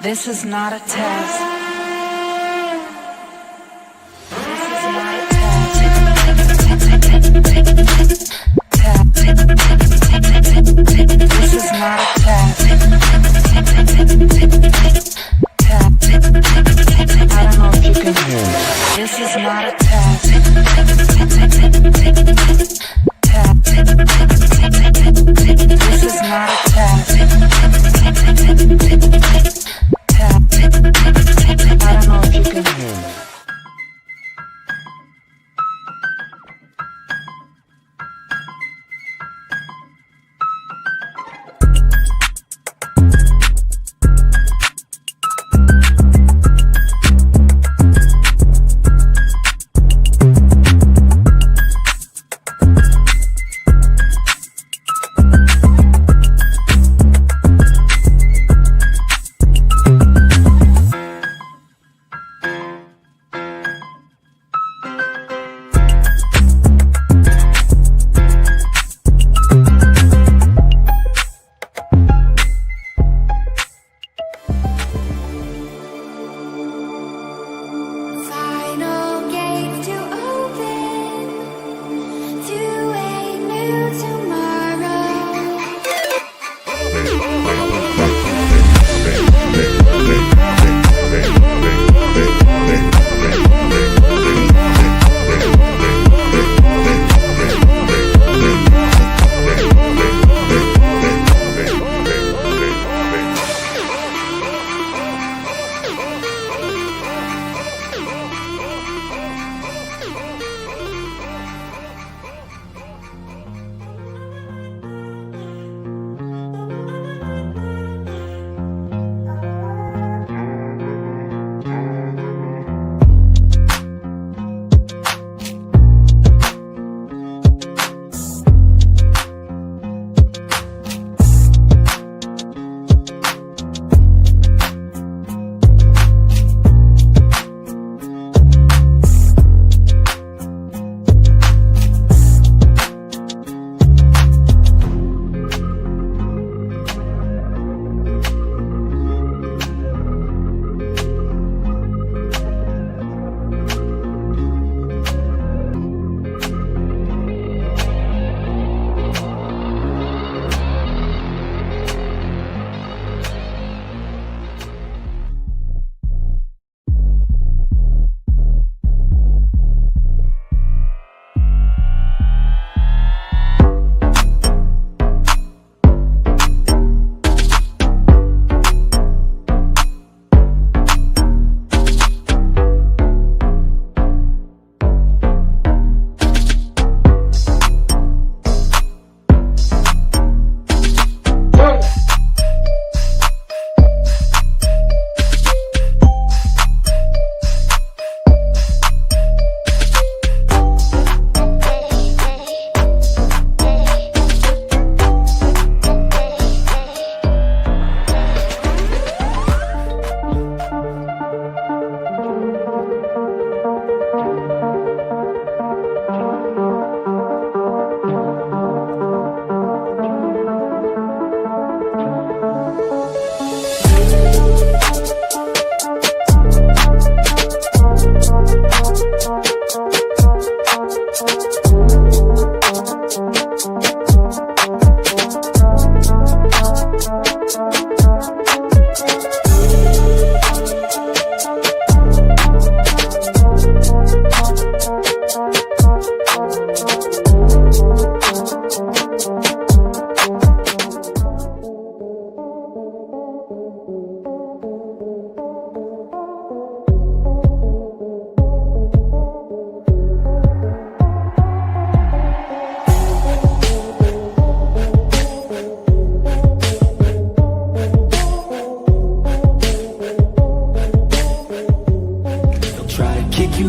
This is not a test. This is not a test. This is not a test. I don't know if you can hear me. This is not a test. This is not a test. I don't know if you can hear me.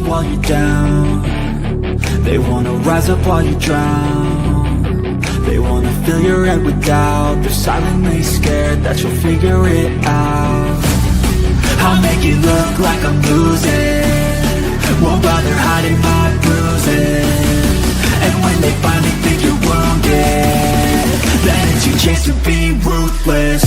while you're down. They wanna rise up while you drown. They wanna fill your head with doubt. They're silently scared that you'll figure it out. I'll make it look like I'm losing, won't bother hiding my bruises. And when they finally think you're wounded, then it's your chance to be ruthless.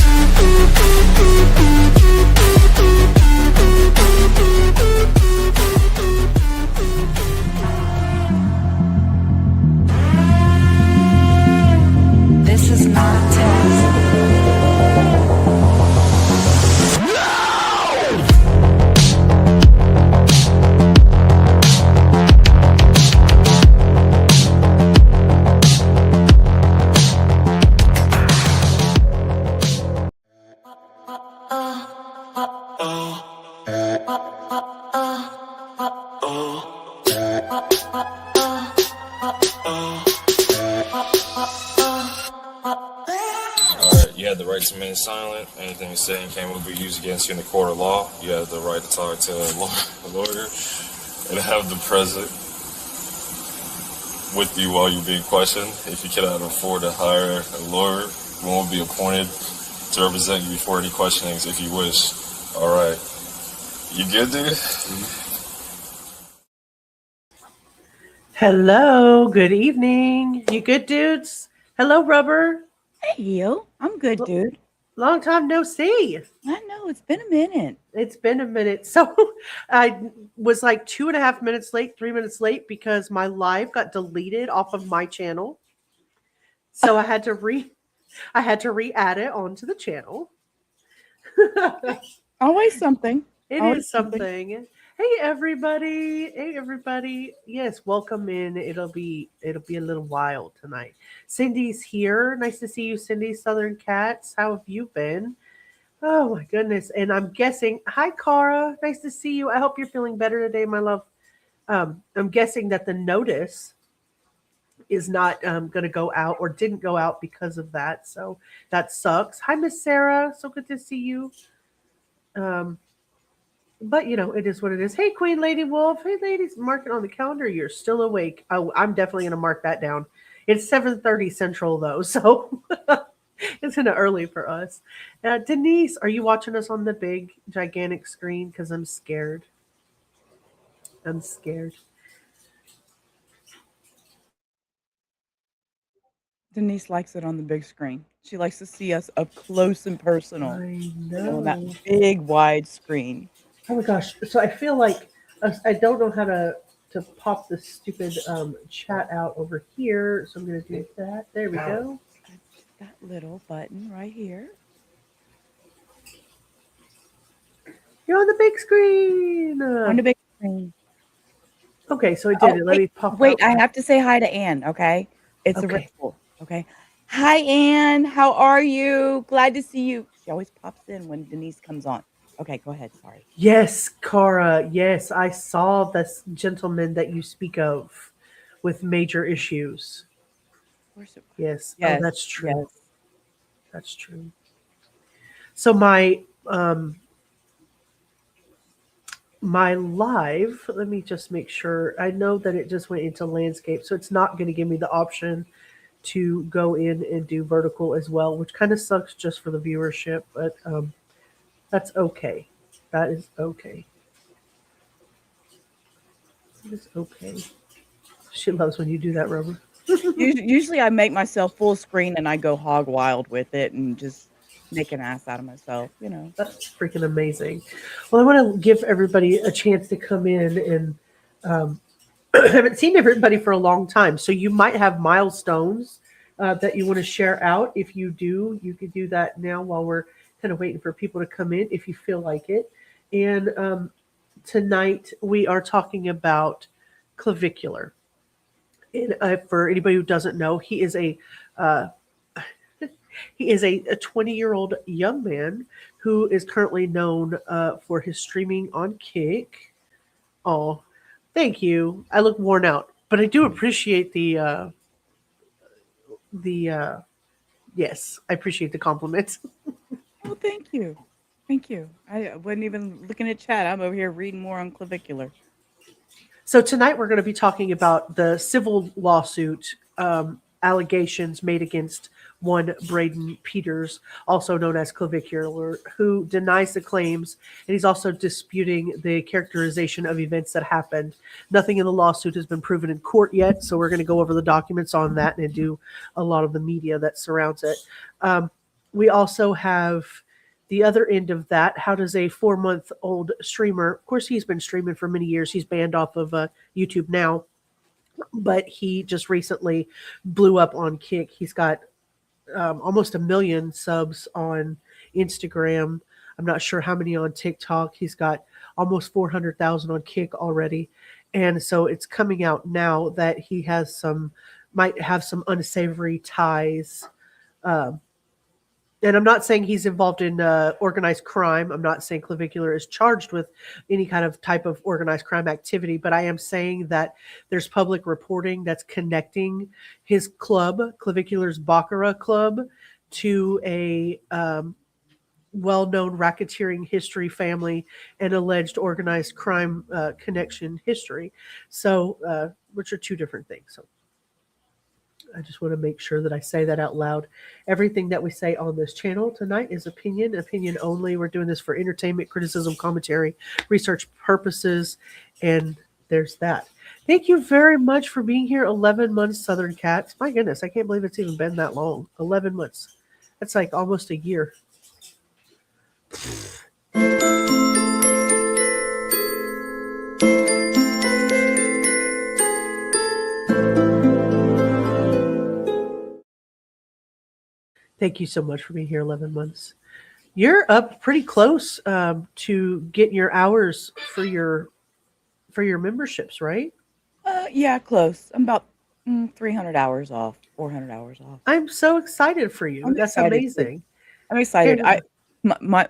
have the right to remain silent. Anything you say and can will be used against you in the court of law. You have the right to talk to a lawyer and have them present with you while you're being questioned. If you cannot afford to hire a lawyer, one will be appointed to represent you before any questionings if you wish. All right. You good, dude? Hello, good evening. You good, dudes? Hello, Rubber. Hey, yo. I'm good, dude. Long time no see. I know. It's been a minute. It's been a minute. So I was like 2.5 minutes late, 3 minutes late because my live got deleted off of my channel. So I had to re-add it onto the channel. Always something. It Always is something. Hey everybody. Hey everybody. Yes, welcome in. It'll be a little while tonight. Cindy's here. Nice to see you, Cindy. Southern Cats. How have you been? Oh my goodness. And I'm guessing, hi Cara. Nice to see you. I hope you're feeling better today, my love. I'm guessing that the notice is not going to go out or didn't go out because of that. So that sucks. Hi, Miss Sarah. So good to see you. But you know, it is what it is. Hey, Queen Lady Wolf. Hey, ladies, mark it on the calendar. You're still awake. Oh, I'm definitely going to mark that down. It's 7:30 Central though, so it's kind of early for us. Denise, are you watching us on the big, gigantic screen? Because I'm scared. I'm scared. Denise likes it on the big screen. She likes to see us up close and personal. I know. On that big, wide screen. Oh my gosh. So I feel like I don't know how to pop this stupid chat out over here. So I'm going to do that. There we go. That little button right here. You're on the big screen. On the big screen. Okay, so I did it. Let me pop Wait, out. I have to say hi to Ann, okay? It's Okay. a ritual, okay? Hi, Ann. How are you? Glad to see you. She always pops in when Denise comes on. Okay, go ahead. Sorry. Yes, Cara. Yes, I saw this gentleman that you speak of with major issues. Yes. Yes. Oh, that's true. Yes. That's true. So my live, let me just make sure. I know that it just went into landscape, so it's not going to give me the option to go in and do vertical as well, which kind of sucks just for the viewership, but that's okay. That is okay. It's okay. She loves when you do that, Rubber. Usually I make myself full screen and I go hog wild with it and just make an ass out of myself, you know. That's freaking amazing. Well, I want to give everybody a chance to come in and I haven't seen everybody for a long time. So you might have milestones that you want to share out. If you do, you could do that now while we're kind of waiting for people to come in if you feel like it. And tonight we are talking about Clavicular. And for anybody who doesn't know, he is a 20-year-old young man who is currently known for his streaming on Kick. Oh, thank you. I look worn out, but I do appreciate the yes, I appreciate the compliments. Oh, thank you. Thank you. I wasn't even looking at chat. I'm over here reading more on Clavicular. So tonight we're going to be talking about the civil lawsuit allegations made against one Braden Peters, also known as Clavicular, who denies the claims, and he's also disputing the characterization of events that happened. Nothing in the lawsuit has been proven in court yet, so we're going to go over the documents on that and do a lot of the media that surrounds it. We also have the other end of that. How does a 4-month-old streamer, of course, he's been streaming for many years. He's banned off of YouTube now, but he just recently blew up on Kick. He's got almost 1 million subs on Instagram. I'm not sure how many on TikTok. He's got almost 400,000 on Kick already. And so it's coming out now that he might have some unsavory ties. And I'm not saying he's involved in organized crime. I'm not saying Clavicular is charged with any kind of type of organized crime activity, but I am saying that there's public reporting that's connecting his club, Clavicular's Bacara Club, to a well-known racketeering history family and alleged organized crime connection history. So, which are two different things. So I just want to make sure that I say that out loud. Everything that we say on this channel tonight is opinion only. We're doing this for entertainment, criticism, commentary, research purposes, and there's that. Thank you very much for being here. 11 months, Southern Cats. My goodness, I can't believe it's even been that long. 11 months. That's like almost a year. Thank you so much for being here 11 months. You're up pretty close to getting your hours for your memberships, right? Yeah, close. I'm about 300 hours off, 400 hours off. I'm so excited for you. That's amazing. I'm excited. My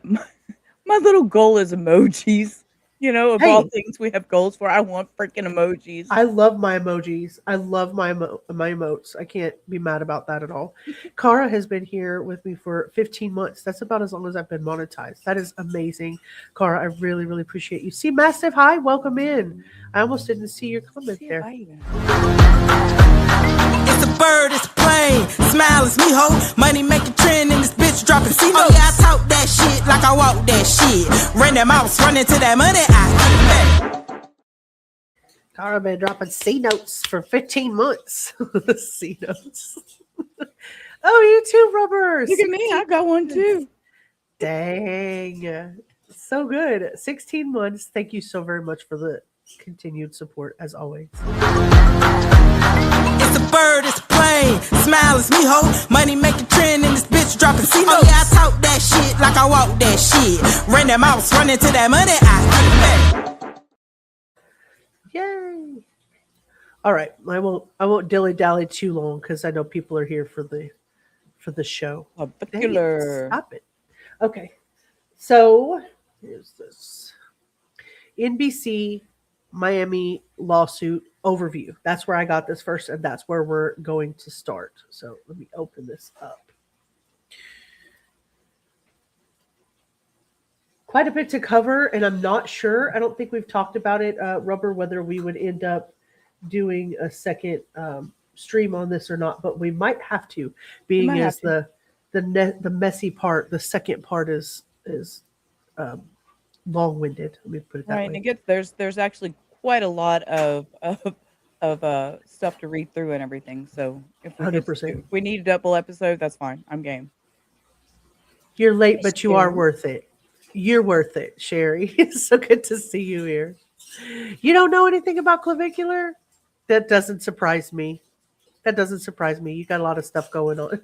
little goal is emojis. You know, of all things we have goals for, I want freaking emojis. I love my emojis. I love my emotes. I can't be mad about that at all. Cara has been here with me for 15 months. That's about as long as I've been monetized. That is amazing. Cara, I really, really appreciate you. See, Mastiff, hi, welcome in. I almost didn't see your comment there. It's a bird, it's a plane. Smile is me, ho. Money make a trend and this bitch dropping C notes. Oh yeah, I talk that shit like I walk that shit. Ran them out, running to that money. Cara been dropping C notes for 15 months. C notes. Oh, you too, Rubber. Look at me, I got one too. Dang. So good. 16 months. Thank you so very much for the continued support as always. It's a bird, it's a plane. Smile is me, ho. Money make a trend and this bitch dropping C notes. Oh yeah, I talk that shit like I walk that shit. Ran them out, running to that money. Yay. All right. I won't dilly-dally too long because I know people are here for the show. Clavicular. Stop it. Okay. So here's this. NBC Miami lawsuit overview. That's where I got this first, and that's where we're going to start. So let me open this up. Quite a bit to cover, and I'm not sure. I don't think we've talked about it, Rubber, whether we would end up doing a second stream on this or not, but we might have to, being as the messy part, the second part is long-winded. Let me put it that way. And it gets there's actually quite a lot of stuff to read through and everything. So if 100%. we need a double episode, that's fine. I'm game. You're late, but you are worth it. You're worth it, Sherry. It's so good to see you here. You don't know anything about Clavicular? That doesn't surprise me. You got a lot of stuff going on.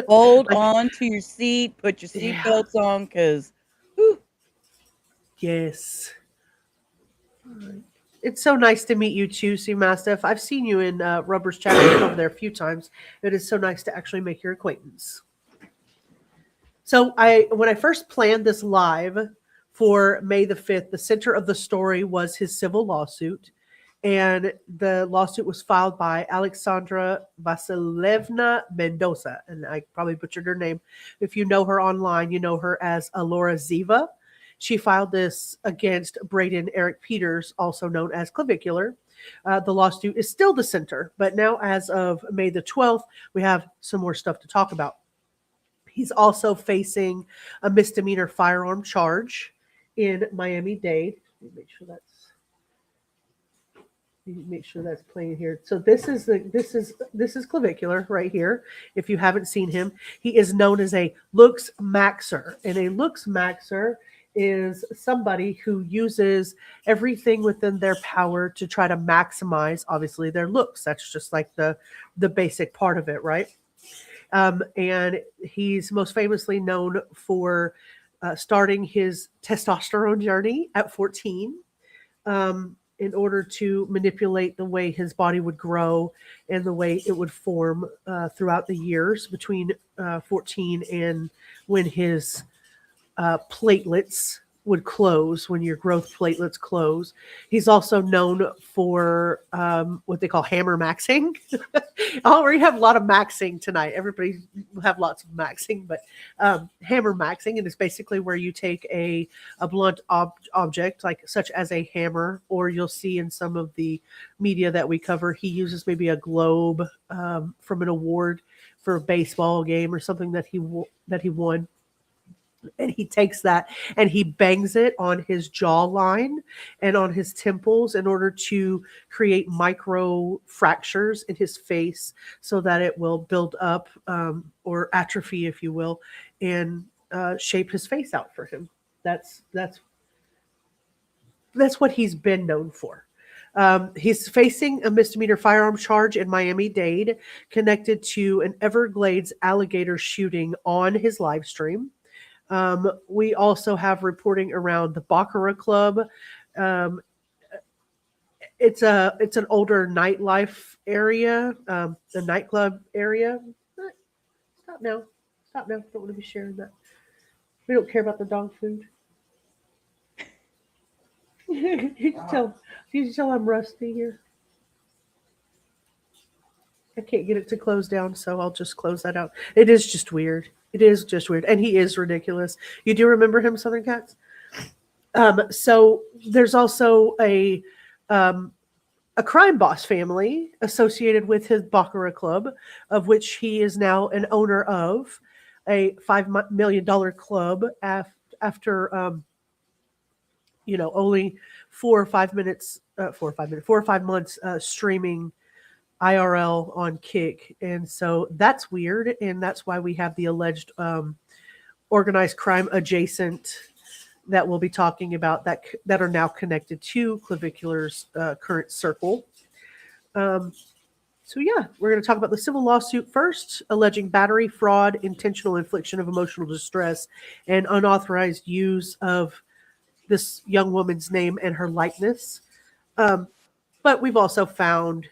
Hold on to your seat. Put your seatbelts on, because yes. It's so nice to meet you too, Sue Mastiff. I've seen you in Rubber's chat over there a few times. It is so nice to actually make your acquaintance. So when I first planned this live for May the 5th, the center of the story was his civil lawsuit. And the lawsuit was filed by Aleksandra Vasilevna Mendoza. And I probably butchered her name. If you know her online, you know her as Alorah Ziva. She filed this against Braden Eric Peters, also known as Clavicular. The lawsuit is still the center, but now as of May the 12th, we have some more stuff to talk about. He's also facing a misdemeanor firearm charge in Miami-Dade. Let me make sure that's playing here. So this is Clavicular right here. If you haven't seen him, he is known as a looks maxer, and a looks maxer is somebody who uses everything within their power to try to maximize, obviously, their looks. That's just like the basic part of it, right? And he's most famously known for starting his testosterone journey at 14 in order to manipulate the way his body would grow and the way it would form throughout the years between 14 and when his platelets would close when your growth platelets close. He's also known for what they call hammer maxing. Oh, we have a lot of maxing tonight. Everybody will have lots of maxing, but hammer maxing, and it's basically where you take a blunt object, like such as a hammer, or you'll see in some of the media that we cover, he uses maybe a globe from an award for a baseball game or something that he won. And he takes that and he bangs it on his jawline and on his temples in order to create micro fractures in his face so that it will build up or atrophy, if you will, and shape his face out for him. That's what he's been known for. He's facing a misdemeanor firearm charge in Miami-Dade connected to an Everglades alligator shooting on his live stream. We also have reporting around the Bacara Club. It's an older nightlife area, the nightclub area. Stop now. Don't want to be sharing that. We don't care about the dog food. you can tell I'm rusty here. I can't get it to close down, so I'll just close that out. It is just weird. And he is ridiculous. You do remember him, Southern Cats? So there's also a crime boss family associated with his Bacara Club, of which he is now an owner of a $5 million club after only 4 or 5 months streaming IRL on Kick. And so that's weird. And that's why we have the alleged organized crime adjacent that we'll be talking about that are now connected to Clavicular's current circle. So yeah, we're going to talk about the civil lawsuit first, alleging battery, fraud, intentional infliction of emotional distress, and unauthorized use of this young woman's name and her likeness. But we've also found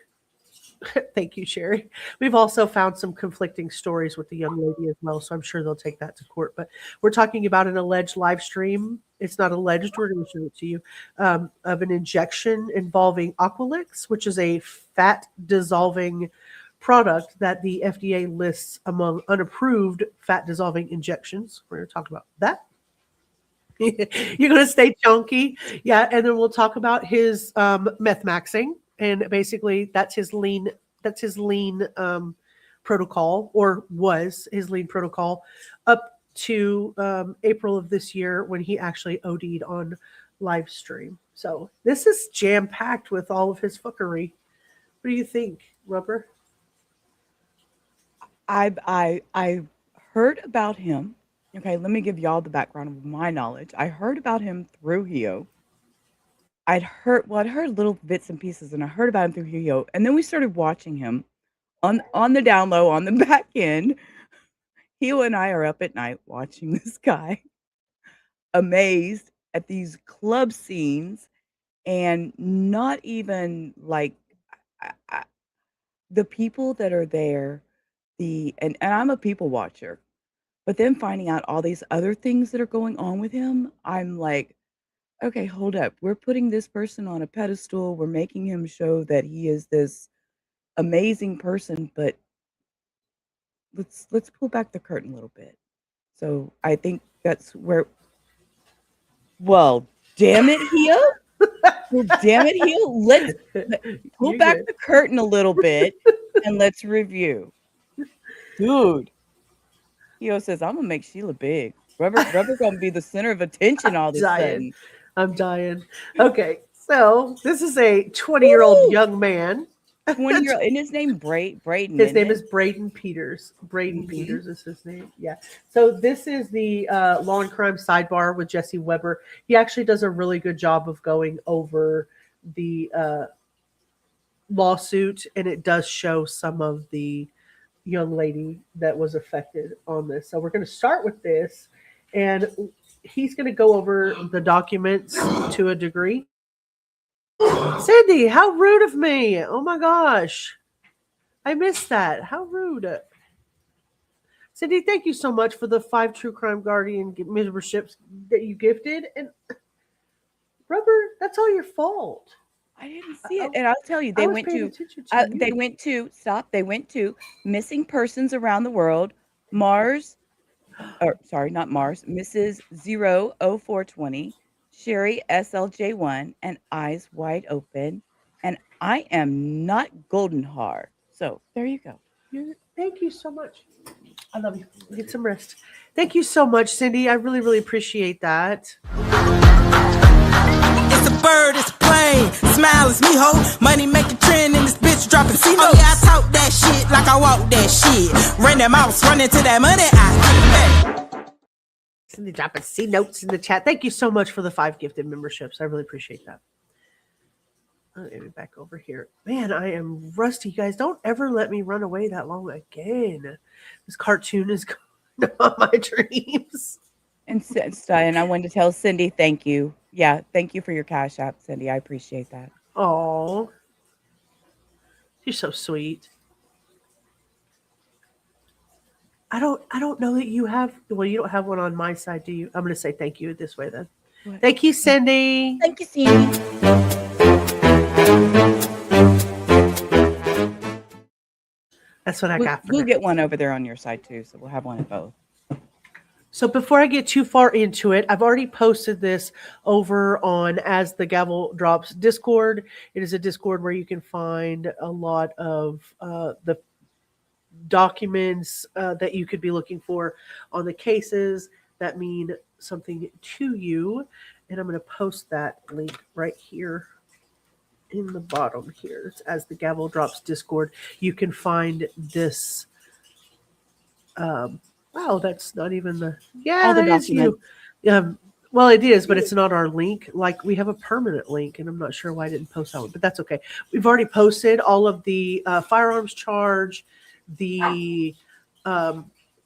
thank you, Sherry. We've also found some conflicting stories with the young lady as well, so I'm sure they'll take that to court. But we're talking about an alleged live stream. It's not alleged. We're going to show it to you of an injection involving Aqualix, which is a fat-dissolving product that the FDA lists among unapproved fat-dissolving injections. We're going to talk about that. You're going to stay chunky. Yeah, and then we'll talk about his meth maxing. And basically, that's his lean protocol, or was his lean protocol, up to April of this year when he actually OD'd on live stream. So this is jam packed with all of his fuckery. What do you think, Rubber? I heard about him. Okay, let me give y'all the background of my knowledge. I heard about him through Hio. I'd heard little bits and pieces, and I heard about him through Hio, and then we started watching him on the down low, on the back end. Hio and I are up at night watching this guy, amazed at these club scenes, and not even like the people that are there. And I'm a people watcher, but then finding out all these other things that are going on with him, I'm like, okay, hold up. We're putting this person on a pedestal. We're making him show that he is this amazing person, but let's pull back the curtain a little bit. So I think that's where. Well, damn it, Hio. Well, damn it, Hio. Let's pull back the curtain a little bit and let's review. Dude, Hio says, I'm gonna make Sheila big. Rubber gonna be the center of attention all this sudden. I'm dying. Okay, so this is a 20-year-old young man. 20-year-old, and his name Braden. His name is Braden Peters. Braden Peters is his name. Yeah. So this is the Law and Crime Sidebar with Jesse Weber. He actually does a really good job of going over the lawsuit, and it does show some of the young lady that was affected on this. So we're going to start with this, and he's going to go over the documents to a degree. Cindy, how rude of me. Oh my gosh. I missed that. How rude. Cindy, thank you so much for the 5 True Crime Guardian memberships that you gifted. And Rubber, that's all your fault. I didn't see it, and I'll tell you, they went to They went to missing persons around the world, Mars, or sorry, not Mars, Mrs. 00420, Sherry SLJ1, and Eyes Wide Open, and I am not Golden Har. So there you go. Thank you so much. I love you. Get some rest. Thank you so much, Cindy. I really, really appreciate that. It's a bird, it's a plane. Smile is me, ho. Money make a trend in this bitch dropping C notes. Oh, yeah, I talk that shit like I walk that shit. Ran that mouse, running to that money. Cindy dropping C notes in the chat. Thank you so much for the 5 gifted memberships. I really appreciate that. Let me back over here. Man, I am rusty. You guys, don't ever let me run away that long again. This cartoon is going on my dreams. And I wanted to tell Cindy, thank you. Yeah, thank you for your Cash App, Cindy. I appreciate that. Oh, you're so sweet. I don't know that you have. Well, you don't have one on my side, do you? I'm going to say thank you this way then. What? Thank you, Cindy. Thank you, Cindy. That's what I got. We'll get one over there on your side too, so we'll have one of both. So before I get too far into it, I've already posted this over on As the Gavel Drops Discord. It is a Discord where you can find a lot of the documents that you could be looking for on the cases that mean something to you. And I'm going to post that link right here in the bottom here. It's As the Gavel Drops Discord. You can find this. Wow, that's not even the. Yeah, that is you. Well, it is, but it's not our link. Like, we have a permanent link, and I'm not sure why I didn't post that one, but that's okay. We've already posted all of the firearms charge, the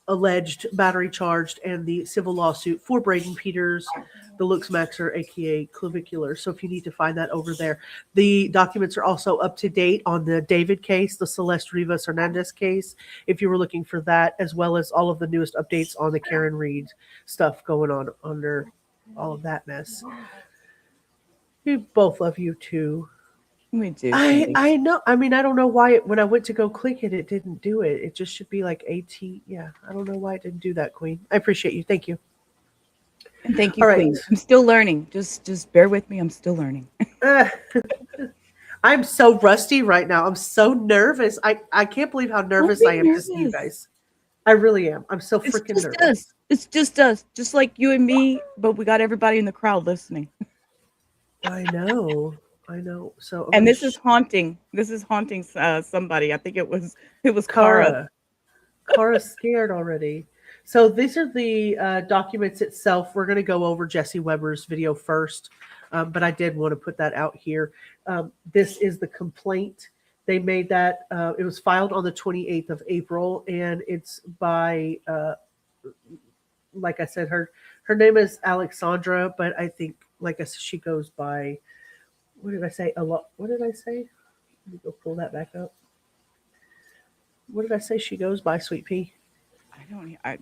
alleged battery charged, and the civil lawsuit for Braden Peters, the Lux Maxer, aka Clavicular. So if you need to find that over there, the documents are also up to date on the David case, the Celeste Rivas Hernandez case, if you were looking for that, as well as all of the newest updates on the Karen Reed stuff going on under all of that mess. We both love you too. We do. I know. I mean, I don't know why when I went to go click it, it didn't do it. It just should be like AT. Yeah, I don't know why it didn't do that, Queen. I appreciate you. Thank you. And thank you, Queen. I'm still learning. Just bear with me. I'm still learning. I'm so rusty right now. I'm so nervous. I can't believe how nervous I am to see you guys. I really am. I'm so freaking nervous. It's just us. Just like you and me, but we got everybody in the crowd listening. I know. So, and this is haunting. This is haunting somebody. I think it was Cara. Cara's scared already. So these are the documents itself. We're going to go over Jesse Weber's video first, but I did want to put that out here. This is the complaint. They made that. It was filed on the 28th of April, and it's by, like I said, her name is Aleksandra, but I think, like I said, she goes by. What did I say? What did I say? Let me go pull that back up. What did I say she goes by, Sweet Pea? Boop,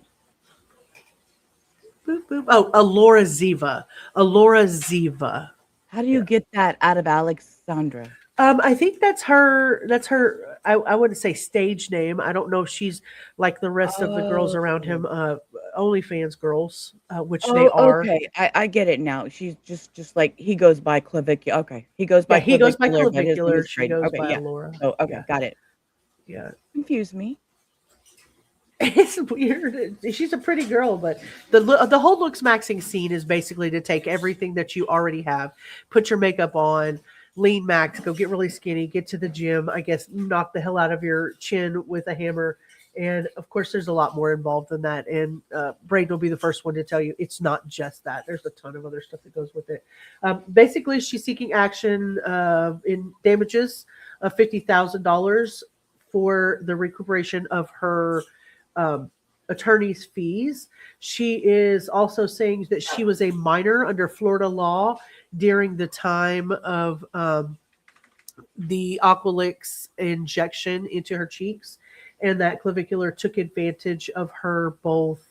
boop. Oh, Alorah Ziva. Alorah Ziva. How do you get that out of Aleksandra? I think that's her. I wouldn't say stage name. I don't know if she's like the rest of the girls around him. OnlyFans girls, which they are. Okay, I get it now. She's just like he goes by Clavicular. Okay, he goes by. Yeah, he goes by Clavicular. She goes by Alorah. Oh, okay, got it. Yeah, confused me. It's weird. She's a pretty girl, but the whole looks maxing scene is basically to take everything that you already have, put your makeup on, lean max, go get really skinny, get to the gym, I guess, knock the hell out of your chin with a hammer. And of course, there's a lot more involved than that. And Braden will be the first one to tell you it's not just that. There's a ton of other stuff that goes with it. Basically, she's seeking action in damages of $50,000 for the recuperation of her attorney's fees. She is also saying that she was a minor under Florida law during the time of the Aqualix injection into her cheeks. and that Clavicular took advantage of her both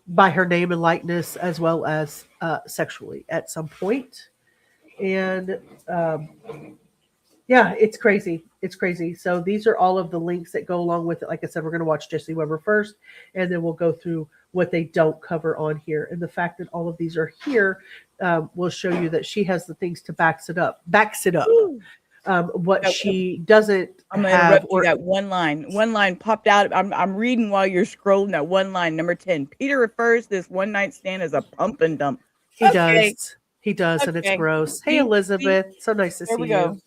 by her name and likeness as well as sexually at some point. And yeah, it's crazy. It's crazy. So these are all of the links that go along with it. Like I said, we're going to watch Jesse Weber first, and then we'll go through what they don't cover on here. And the fact that all of these are here will show you that she has the things to backs it up. What she doesn't I'm going to have, interrupt you. That one line popped out. I'm reading while you're scrolling. That one line, number 10. Peter refers to this one night stand as a pump and dump. he does. He does, and it's gross. Hey, Elizabeth. So nice to see you.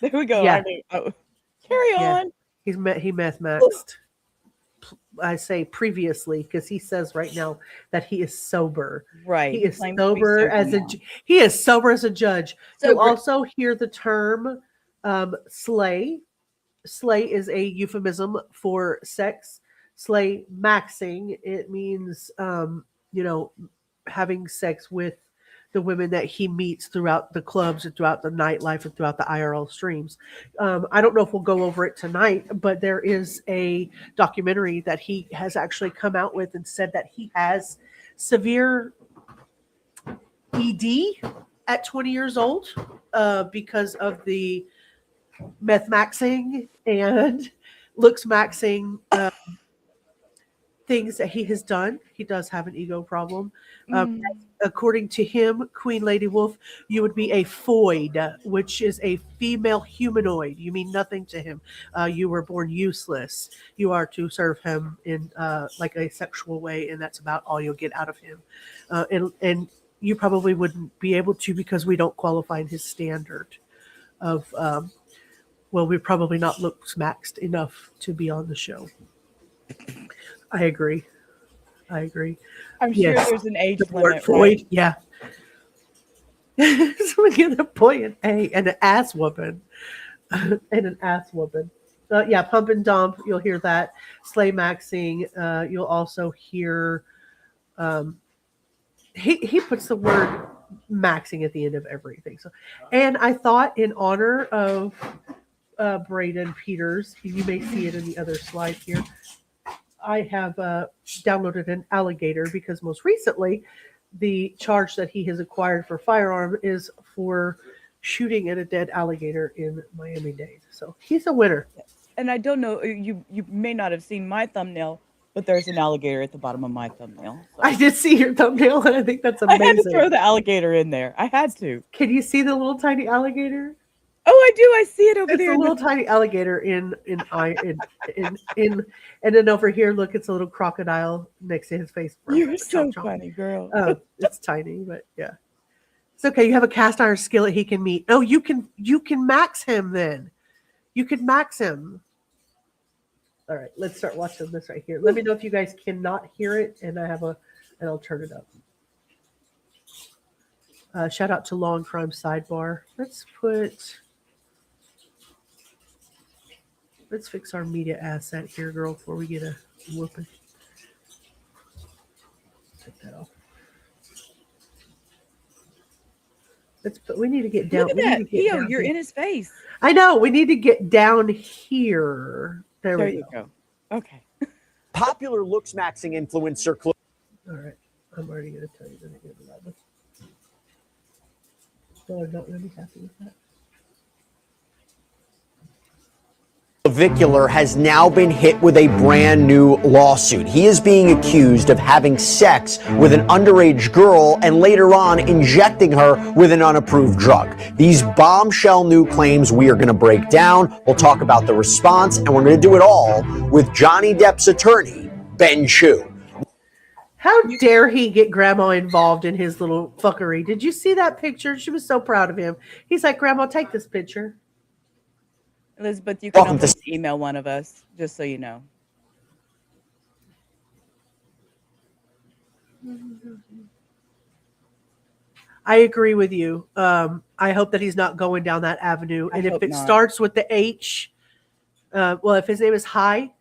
There we go. Yeah. Carry on. He meth maxed. I say previously because he says right now that he is sober. Right. He is sober as a judge. You'll also hear the term slay. Slay is a euphemism for sex. Slay maxing. It means having sex with the women that he meets throughout the clubs and throughout the nightlife and throughout the IRL streams. I don't know if we'll go over it tonight, but there is a documentary that he has actually come out with and said that he has severe ED at 20 years old because of the meth maxing and looks maxing things that he has done. He does have an ego problem. According to him, Queen Lady Wolf, you would be a foid, which is a female humanoid. You mean nothing to him. You were born useless. You are to serve him in like a sexual way, and that's about all you'll get out of him. And you probably wouldn't be able to because we don't qualify in his standard of, we're probably not looks maxed enough to be on the show. I agree. I'm sure there's an age limit. Right? Yeah. Someone get a boy an A and an ass whooping. Yeah, pump and dump. You'll hear that. Slay maxing. You'll also hear. He puts the word maxing at the end of everything. So, and I thought in honor of Braden Peters, you may see it in the other slide here. I have downloaded an Alligator because most recently the charge that he has acquired for firearm is for shooting at a dead alligator in Miami-Dade. So he's a winner. And I don't know, you may not have seen my thumbnail, but there's an alligator at the bottom of my thumbnail. So. I did see your thumbnail, and I think that's amazing. I had to throw the alligator in there. I had to. Can you see the little tiny alligator? Oh, I do. I see it over there. It's a little tiny alligator in, and then over here, look, it's a little crocodile next to his face. You're so funny, girl. Oh, it's tiny, but yeah, it's okay. You have a cast iron skillet he can meet. Oh, you can max him then. You can max him. All right, let's start watching this right here. Let me know if you guys cannot hear it, and I'll turn it up. Shout out to Law and Crime Sidebar. Let's fix our media asset here, girl, before we get a whooping. Take that off. We need to get down. Look at that. Theo, you're in his face. I know. We need to get down here. There we go. Okay. Popular looks maxing influencer. All right. I'm already going to tell you that I get 11. So I'm not really happy with that. Clavicular has now been hit with a brand new lawsuit. He is being accused of having sex with an underage girl and later on injecting her with an unapproved drug. These bombshell new claims we are going to break down. We'll talk about the response, and we're going to do it all with Johnny Depp's attorney, Ben Chu. How dare he get grandma involved in his little fuckery? Did you see that picture? She was so proud of him. He's like, Grandma, take this picture. Elizabeth, you can always email one of us, just so you know. I agree with you. I hope that he's not going down that avenue. And if it starts with the H, if his name is High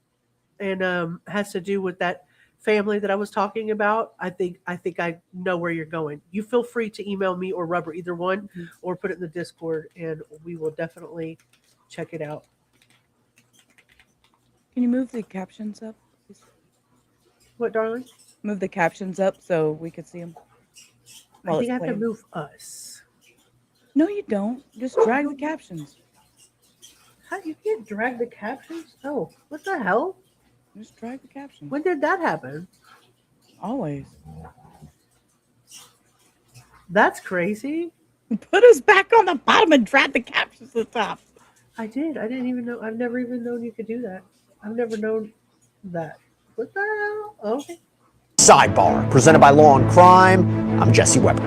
and has to do with that family that I was talking about, I think I know where you're going. You feel free to email me or Rubber, either one, or put it in the Discord, and we will definitely check it out. Can you move the captions up, please? What, darling? Move the captions up so we could see them. I think I have to move us. No, you don't. Just drag the captions. How you can't drag the captions? Oh, what the hell? Just drag the captions. When did that happen? Always. That's crazy. Put us back on the bottom and drag the captions to the top. I did. I didn't even know. I've never even known you could do that. I've never known that. What the hell? Okay. Sidebar, presented by Law and Crime. I'm Jesse Weber.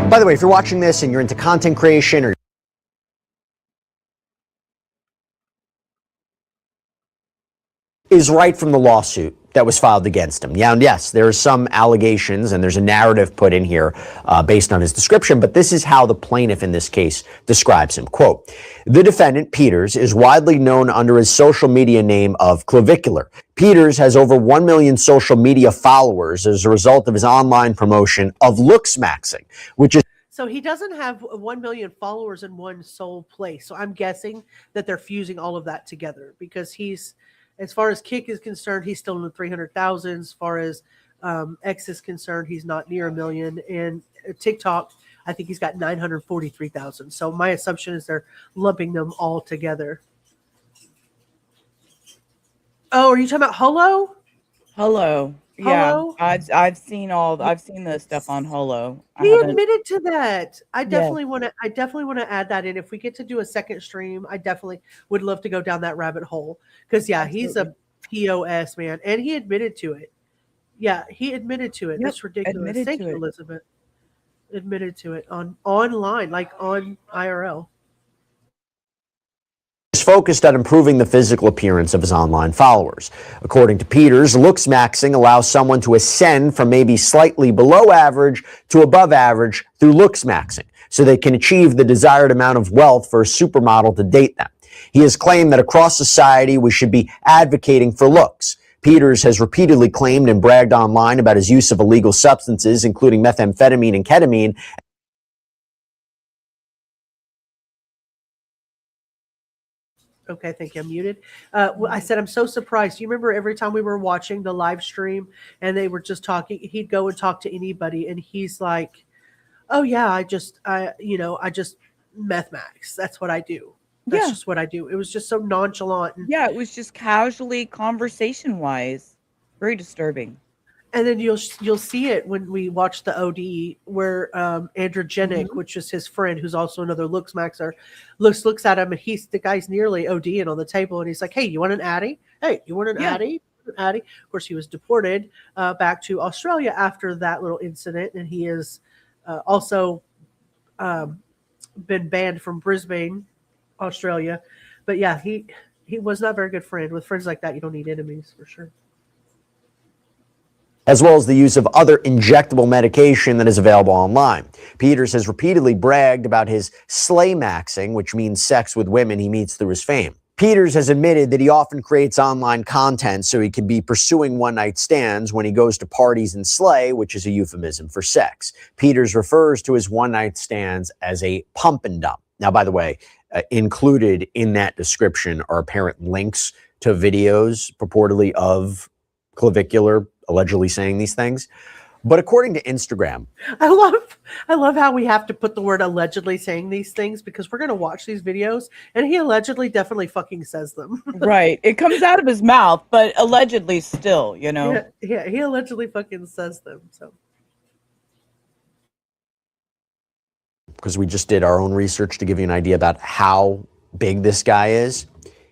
By the way, if you're watching this and you're into content creation or is right from the lawsuit that was filed against him. Yeah, and yes, there are some allegations and there's a narrative put in here based on his description, but this is how the plaintiff in this case describes him. Quote, the defendant, Peters, is widely known under his social media name of Clavicular. Peters has over 1 million social media followers as a result of his online promotion of looksmaxing, which is So he doesn't have 1 million followers in one sole place. So I'm guessing that they're fusing all of that together because he's, as far as Kick is concerned, he's still in the 300,000. As far as X is concerned, he's not near 1 million. And TikTok, I think he's got 943,000. So my assumption is they're lumping them all together. Oh, are you talking about Holo? Hello. Hello? Yeah, I've seen the stuff on Holo. He admitted to that. I definitely want to add that in. If we get to do a second stream, I definitely would love to go down that rabbit hole. Because he's a POS man. And he admitted to it. Yeah, he admitted to it. Yep, That's ridiculous. admitted Thank to you, it. Elizabeth. Admitted to it online, like on IRL. is focused on improving the physical appearance of his online followers. According to Peters, looksmaxing allows someone to ascend from maybe slightly below average to above average through looksmaxing, so they can achieve the desired amount of wealth for a supermodel to date them. He has claimed that across society we should be advocating for looks. Peters has repeatedly claimed and bragged online about his use of illegal substances, including methamphetamine and ketamine. Okay, I think I'm muted. I said I'm so surprised. You remember every time we were watching the live stream and they were just talking, he'd go and talk to anybody, and he's like, "Oh yeah, I just meth max. That's what I do. That's just what I do." It was just so nonchalant. Yeah, it was just casually, conversation wise, very disturbing. And then you'll see it when we watch the OD where Androgenic, which is his friend, who's also another looks maxer, looks at him, and the guy's nearly ODing on the table, and he's like, "Hey, you want an Addy? Hey, you want an Addy? Addy?" Of course, he was deported back to Australia after that little incident, and he is also been banned from Brisbane, Australia. But yeah, he was not a very good friend. With friends like that, you don't need enemies for sure. As well as the use of other injectable medication that is available online. Peters has repeatedly bragged about his slay-maxing, which means sex with women he meets through his fame. Peters has admitted that he often creates online content so he can be pursuing one-night stands when he goes to parties and slay, which is a euphemism for sex. Peters refers to his one-night stands as a pump and dump. Now, by the way, included in that description are apparent links to videos purportedly of Clavicular allegedly saying these things. But according to Instagram, I love how we have to put the word allegedly saying these things, because we're going to watch these videos and he allegedly definitely fucking says them. Right. It comes out of his mouth, but allegedly still, you know. Yeah, he allegedly fucking says them. So because we just did our own research to give you an idea about how big this guy is,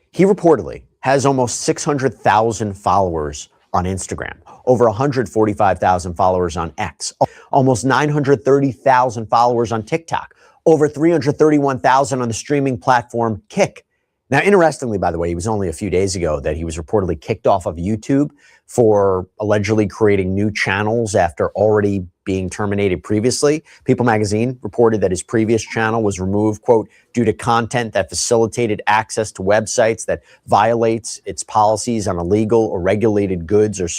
he reportedly has almost 600,000 followers on Instagram, over 145,000 followers on X, almost 930,000 followers on TikTok, over 331,000 on the streaming platform Kick. Now, interestingly, by the way, it was only a few days ago that he was reportedly kicked off of YouTube for allegedly creating new channels after already being terminated previously. People magazine reported that his previous channel was removed, quote, due to content that facilitated access to websites that violates its policies on illegal or regulated goods or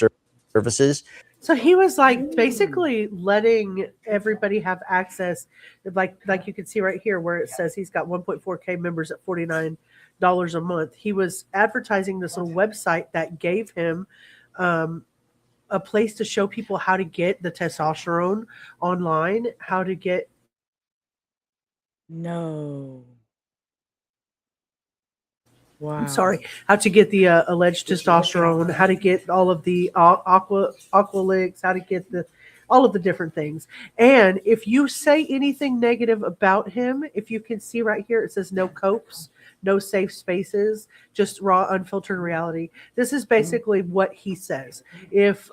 services. So he was like basically letting everybody have access, like you can see right here where it says he's got 1.4K members at $49 a month. He was advertising this little website that gave him a place to show people how to get the testosterone online, how to get No. Wow. I'm sorry, how to get the alleged testosterone, how to get all of the aqua leaks, how to get all of the different things. And if you say anything negative about him, if you can see right here, it says no copes, no safe spaces, just raw, unfiltered reality. This is basically what he says. If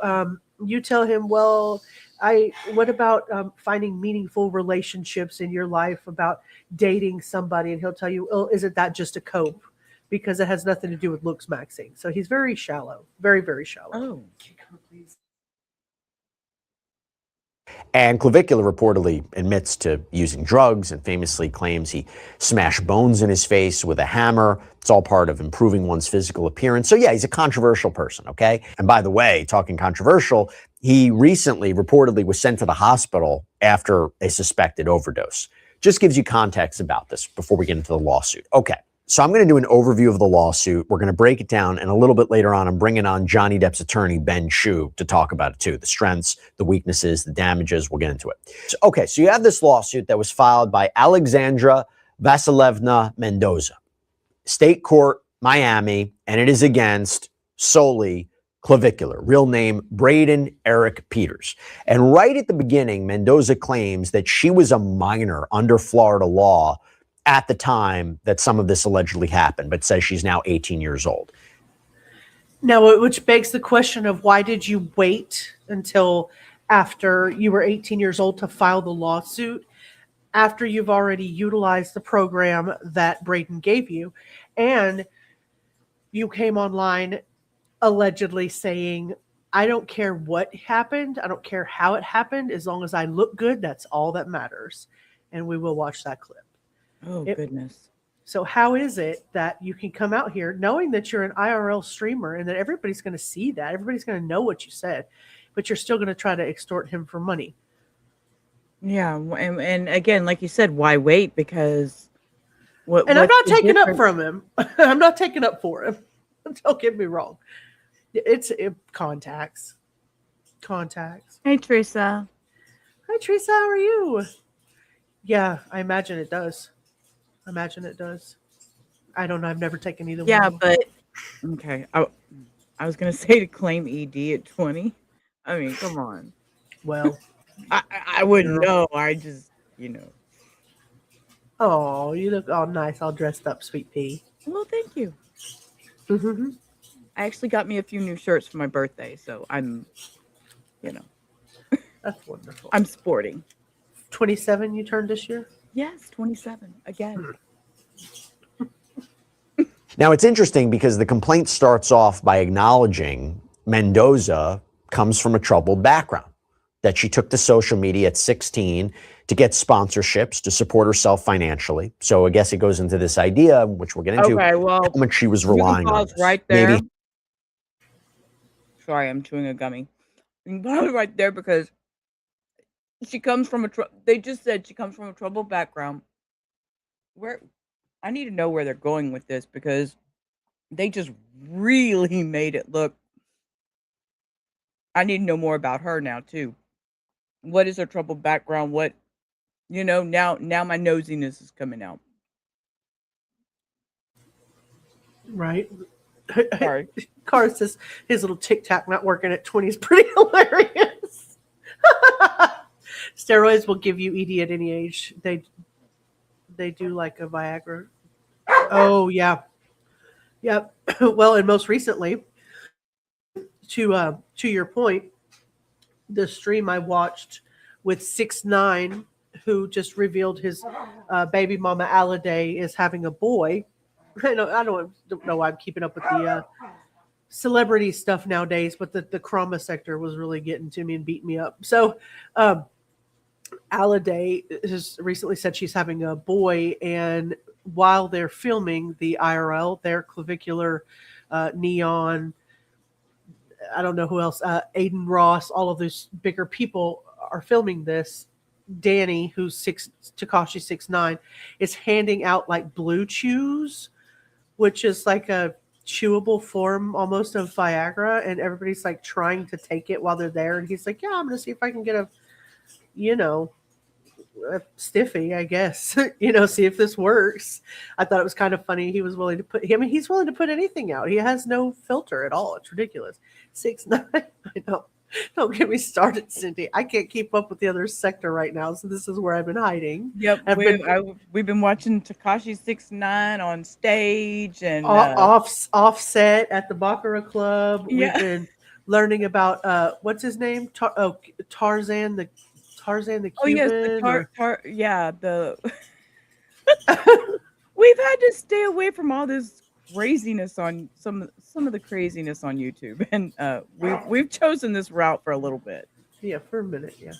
you tell him, well, what about finding meaningful relationships in your life, about dating somebody, and he'll tell you, oh, isn't that just a cope? Because it has nothing to do with looks maxing. So he's very shallow, very, very shallow. Oh. And Clavicular reportedly admits to using drugs and famously claims he smashed bones in his face with a hammer. It's all part of improving one's physical appearance. So yeah, he's a controversial person, okay? And by the way, talking controversial, he recently reportedly was sent to the hospital after a suspected overdose. Just gives you context about this before we get into the lawsuit. Okay. So I'm going to do an overview of the lawsuit. We're going to break it down, and a little bit later on, I'm bringing on Johnny Depp's attorney, Ben Chu, to talk about it too. The strengths, the weaknesses, the damages. We'll get into it. So you have this lawsuit that was filed by Aleksandra Vasilevna Mendoza, state court, Miami, and it is against solely Clavicular, real name Braden Eric Peters. And right at the beginning, Mendoza claims that she was a minor under Florida law at the time that some of this allegedly happened, but says she's now 18 years old. Now, which begs the question of why did you wait until after you were 18 years old to file the lawsuit, after you've already utilized the program that Braden gave you, and you came online allegedly saying, I don't care what happened, I don't care how it happened, as long as I look good, that's all that matters. And we will watch that clip. Oh, goodness. So how is it that you can come out here knowing that you're an IRL streamer and that everybody's going to see that, everybody's going to know what you said, but you're still going to try to extort him for money? Yeah, and again, like you said, why wait? Because I'm not taking up from him. I'm not taking up for him. Don't get me wrong. It's contacts. Hey, Teresa. Hi, Teresa. How are you? Yeah, I imagine it does. I don't know. I've never taken either one. Yeah, but okay. I was gonna say to claim ED at 20. I mean, come on. Well, I wouldn't know. I just, Oh, you look all nice, all dressed up, sweet pea. Well, thank you. Mm-hmm. I actually got me a few new shirts for my birthday, so I'm, That's wonderful. I'm sporting. 27 you turned this year? Yes, 27 again. Now, it's interesting because the complaint starts off by acknowledging Mendoza comes from a troubled background, that she took to social media at 16 to get sponsorships to support herself financially. So I guess it goes into this idea, which we'll get into, how much she was relying on this. Right there. Maybe. Sorry, I'm chewing a gummy. You can pause right there because she comes from they just said she comes from a troubled background. I need to know where they're going with this because they just really made it look. I need to know more about her now too. What is her troubled background? What, now my nosiness is coming out. Right. Sorry. Carr says his little tic-tac not working at 20 is pretty hilarious. Steroids will give you ED at any age. They do like a Viagra. Oh, yeah. Yep. Well, and most recently, to your point, the stream I watched with 6ix9ine, who just revealed his baby mama Alligator is having a boy. I don't know why I'm keeping up with the celebrity stuff nowadays, but the trauma sector was really getting to me and beating me up. So Alligator has recently said she's having a boy, and while they're filming the IRL, their Clavicular neon I don't know who else, Aiden Ross, all of those bigger people are filming this. Danny, who's Tekashi 6ix9ine, is handing out like Blue Chews, which is like a chewable form almost of Viagra, and everybody's like trying to take it while they're there. And he's like, "Yeah, I'm gonna see if I can get a stiffy, I guess, see if this works." I thought it was kind of funny. He was willing to he's willing to put anything out. He has no filter at all. It's ridiculous. 6ix9ine, I know. Don't get me started, Cindy. I can't keep up with the other sector right now, so this is where I've been hiding. Yep, we've been watching Tekashi 6ix9ine on stage and offset at the Bacara Club. Yeah. We've been learning about what's his name? Tarzan the Cuban. Oh yes, we've had to stay away from all this craziness on some of the craziness on YouTube, and we've chosen this route for a little bit. Yeah, for a minute, yeah.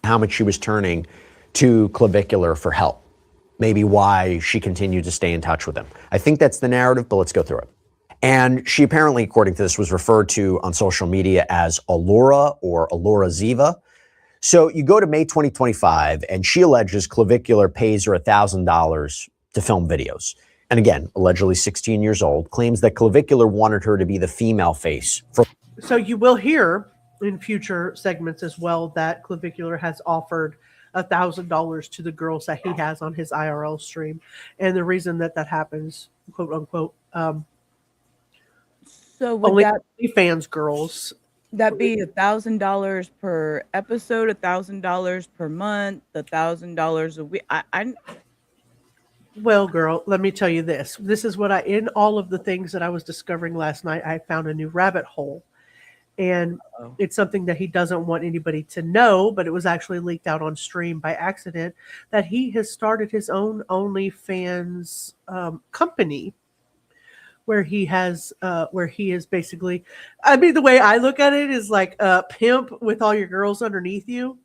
How much she was turning to Clavicular for help. Maybe why she continued to stay in touch with him. I think that's the narrative, but let's go through it. And she apparently, according to this, was referred to on social media as Alorah or Alorah Ziva. So you go to May 2025, and she alleges Clavicular pays her $1,000 to film videos. And again, allegedly 16 years old, claims that Clavicular wanted her to be the female face. So you will hear in future segments as well that Clavicular has offered $1,000 to the girls that he has on his IRL stream. And the reason that happens, quote unquote, so would only that fans girls. That be $1,000 per episode, $1,000 per month, $1,000 a week? Well, girl, let me tell you this. This is what in all of the things that I was discovering last night, I found a new rabbit hole. And it's something that he doesn't want anybody to know, but it was actually leaked out on stream by accident, that he has started his own OnlyFans company where he is basically, the way I look at it is like a pimp with all your girls underneath you.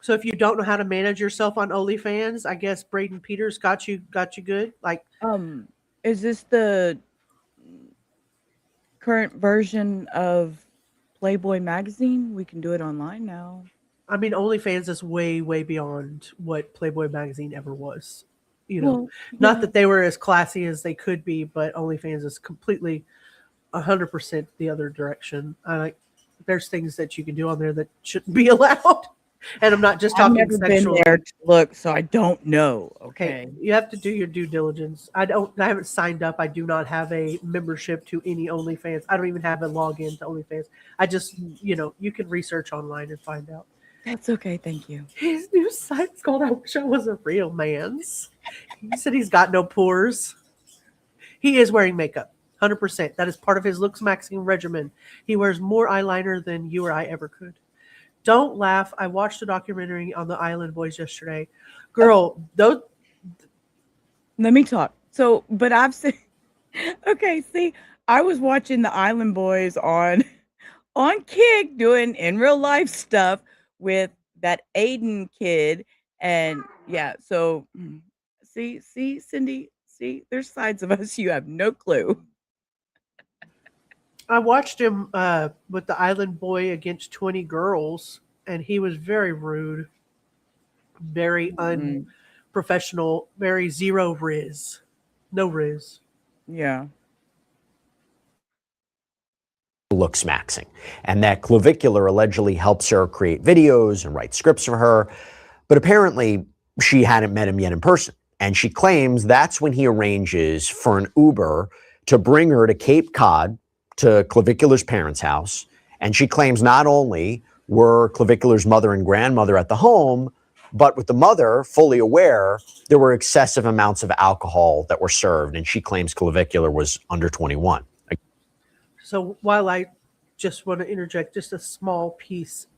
So if you don't know how to manage yourself on OnlyFans, I guess Braden Peters got you good. Like, is this the current version of Playboy magazine? We can do it online now. OnlyFans is way, way beyond what Playboy magazine ever was. Not that they were as classy as they could be, but OnlyFans is completely 100% the other direction. There's things that you can do on there that shouldn't be allowed. And I'm not just talking I've never sexual. been there to look, so I don't know. Okay. You have to do your due diligence. I haven't signed up. I do not have a membership to any OnlyFans. I don't even have a login to OnlyFans. I just, you can research online and find out. That's okay. Thank you. His new site's called I Wish I Was a Real Man's. He said he's got no pores. He is wearing makeup. 100%. That is part of his looks maxing regimen. He wears more eyeliner than you or I ever could. Don't laugh. I watched a documentary on the Island Boys yesterday. Girl, those. Let me talk. So, but I've seen. Okay, see, I was watching the Island Boys on Kick doing in real life stuff with that Aiden kid, and yeah. So, see, Cindy, see, there's sides of us you have no clue. I watched him with the Island Boy against 20 girls, and he was very rude, very unprofessional, very zero riz. No riz. Yeah. Looks maxing, and that Clavicular allegedly helps her create videos and write scripts for her, but apparently she hadn't met him yet in person, and she claims that's when he arranges for an Uber to bring her to Cape Cod, to Clavicular's parents' house, and she claims not only were Clavicular's mother and grandmother at the home, but with the mother fully aware there were excessive amounts of alcohol that were served, and she claims Clavicular was under 21. So while I just want to interject just a small piece,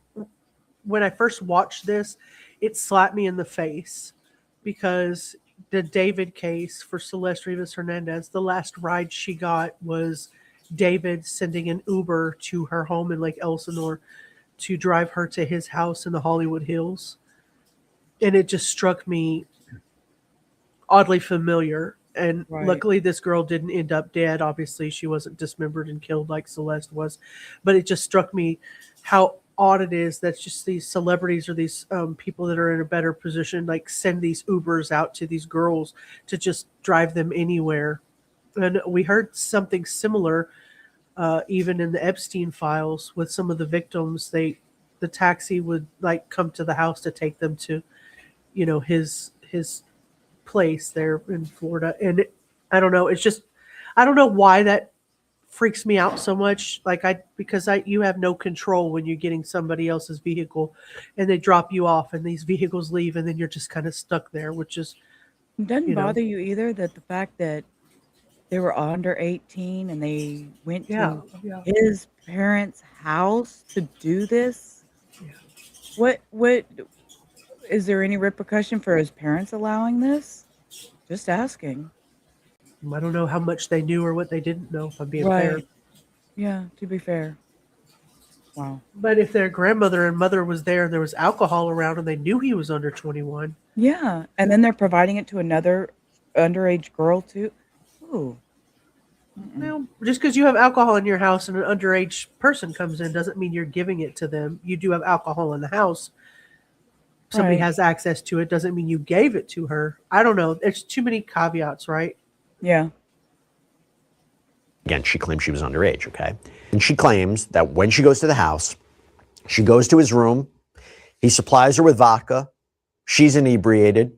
when I first watched this, it slapped me in the face because the David case for Celeste Rivas Hernandez, the last ride she got was David sending an Uber to her home in Lake Elsinore to drive her to his house in the Hollywood Hills. And it just struck me oddly familiar And Right. luckily, this girl didn't end up dead. Obviously, she wasn't dismembered and killed like Celeste was. But it just struck me how odd it is that just these celebrities or these people that are in a better position, like send these Ubers out to these girls to just drive them anywhere. And we heard something similar even in the Epstein files with some of the victims. The taxi would like come to the house to take them to, his place there in Florida. And I don't know. It's just, I don't know why that freaks me out so much. Because you have no control when you're getting somebody else's vehicle and they drop you off and these vehicles leave and then you're just kind of stuck there, which is, It doesn't you know, bother you either that the fact that they were under 18 and they went yeah, to yeah. his parents' house to do this? Yeah. What is there any repercussion for his parents allowing this? Just asking. I don't know how much they knew or what they didn't know, if I'm being fair. Right. Yeah, to be fair. Wow. But if their grandmother and mother was there and there was alcohol around and they knew he was under 21. Yeah, and then they're providing it to another underage girl too. Ooh. Well, just because you have alcohol in your house and an underage person comes in doesn't mean you're giving it to them. You do have alcohol in the house. Somebody Right. has access to it doesn't mean you gave it to her. I don't know. There's too many caveats, right? Yeah. Again, she claims she was underage, okay? And she claims that when she goes to the house, she goes to his room, he supplies her with vodka, she's inebriated,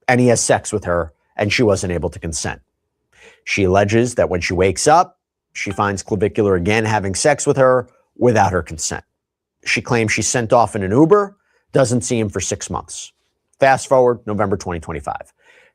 and he has sex with her, and she wasn't able to consent. She alleges that when she wakes up, she finds Clavicular again having sex with her without her consent. She claims she's sent off in an Uber, doesn't see him for 6 months. Fast forward, November 2025.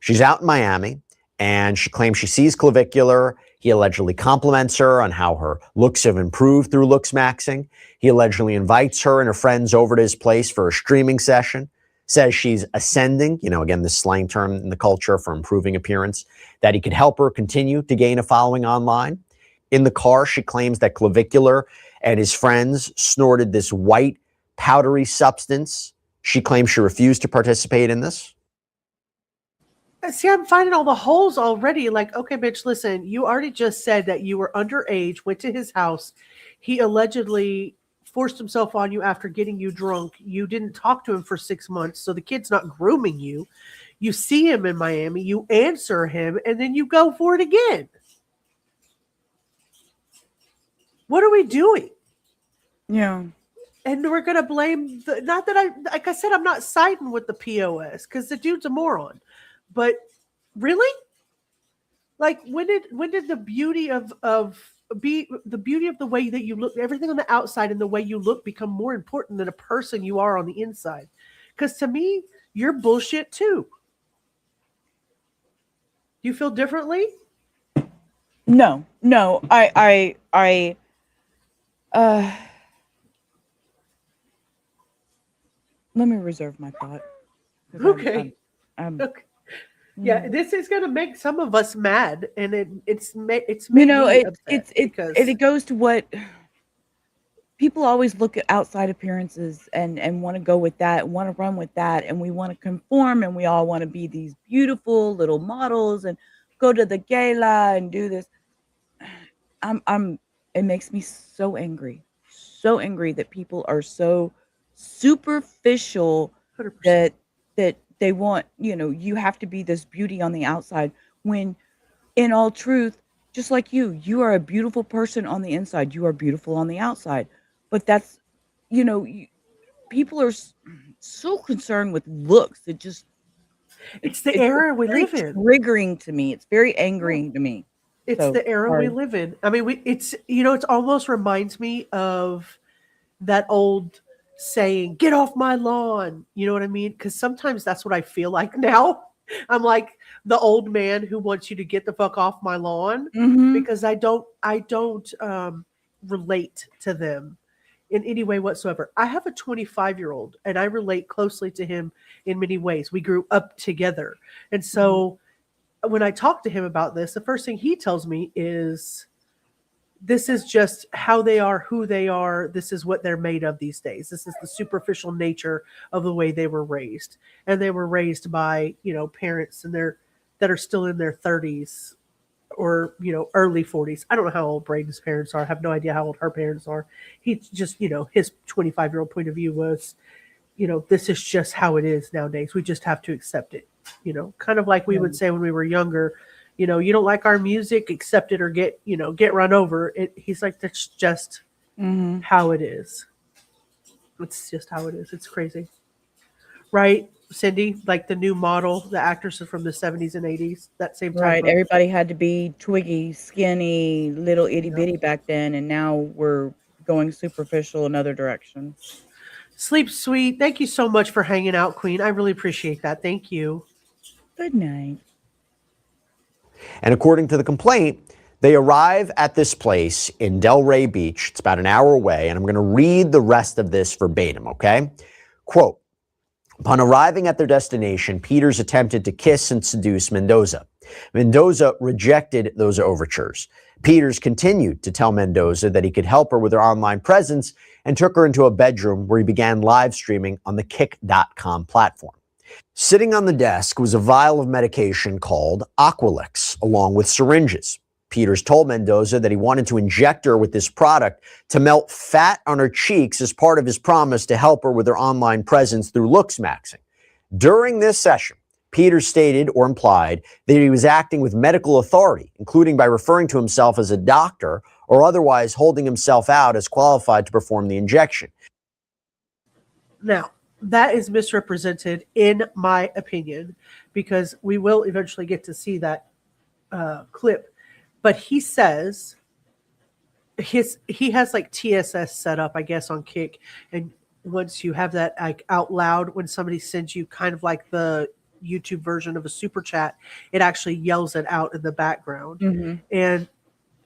She's out in Miami, and she claims she sees Clavicular. He allegedly compliments her on how her looks have improved through looks maxing. He allegedly invites her and her friends over to his place for a streaming session, says she's ascending, again, this slang term in the culture for improving appearance, that he could help her continue to gain a following online. In the car, she claims that Clavicular and his friends snorted this white, powdery substance. She claims she refused to participate in this. See, I'm finding all the holes already. Like, okay, bitch, listen, you already just said that you were underage, went to his house. He allegedly forced himself on you after getting you drunk. You didn't talk to him for 6 months, so the kid's not grooming you. You see him in Miami, you answer him, and then you go for it again. What are we doing? Yeah. And we're going to blame not that like I said, I'm not siding with the POS because the dude's a moron. But really? Like when did the beauty of the way that you look, everything on the outside and the way you look become more important than a person you are on the inside? Because to me, you're bullshit too. Do you feel differently? No. Let me reserve my thought. 'Cause Okay. I'm Okay. Yeah, this is going to make some of us mad, and it's made it me upset because it goes to what people always look at outside appearances and want to go with that, want to run with that, and we want to conform, and we all want to be these beautiful little models and go to the gala and do this. It makes me so angry that people are so superficial 100%. that they want, you have to be this beauty on the outside when in all truth, just like you are a beautiful person on the inside, you are beautiful on the outside. But that's, people are so concerned with looks. It's the era we live in. Triggering to me. It's very angering to me. It's the era we live in. I mean, it's almost reminds me of that old saying, "Get off my lawn." You know what I mean? Because sometimes that's what I feel like now. I'm like the old man who wants you to get the fuck off my lawn because I don't relate to them in any way whatsoever. I have a 25-year-old and I relate closely to him in many ways. We grew up together. And so when I talk to him about this, the first thing he tells me is, this is just how they are, who they are. This is what they're made of these days. This is the superficial nature of the way they were raised. And they were raised by, parents, and that are still in their 30s or, early 40s. I don't know how old Braden's parents are. I have no idea how old her parents are. He just, his 25-year-old point of view was, this is just how it is nowadays. We just have to accept it. Kind of like we would say when we were younger, you don't like our music, accept it or get run over. He's like, that's just how it is. It's just how it is. It's crazy. Right, Cindy? Like the new model, the actresses from the 70s and 80s, that same type Right. of... Everybody had to be twiggy, skinny, little itty bitty back then, and now we're going superficial in other directions. Sleep sweet. Thank you so much for hanging out, Queen. I really appreciate that. Thank you. Good night. And according to the complaint, they arrive at this place in Delray Beach. It's about an hour away, and I'm going to read the rest of this verbatim, okay? Quote, upon arriving at their destination, Peters attempted to kiss and seduce Mendoza. Mendoza rejected those overtures. Peters continued to tell Mendoza that he could help her with her online presence and took her into a bedroom where he began live streaming on the Kick.com platform. Sitting on the desk was a vial of medication called Aqualix, along with syringes. Peters told Mendoza that he wanted to inject her with this product to melt fat on her cheeks as part of his promise to help her with her online presence through looks maxing. During this session, Peters stated or implied that he was acting with medical authority, including by referring to himself as a doctor or otherwise holding himself out as qualified to perform the injection. Now, that is misrepresented in my opinion, because we will eventually get to see that clip. But he says he has like TSS set up, I guess, on Kick. And once you have that like out loud, when somebody sends you kind of like the YouTube version of a super chat, it actually yells it out in the background. And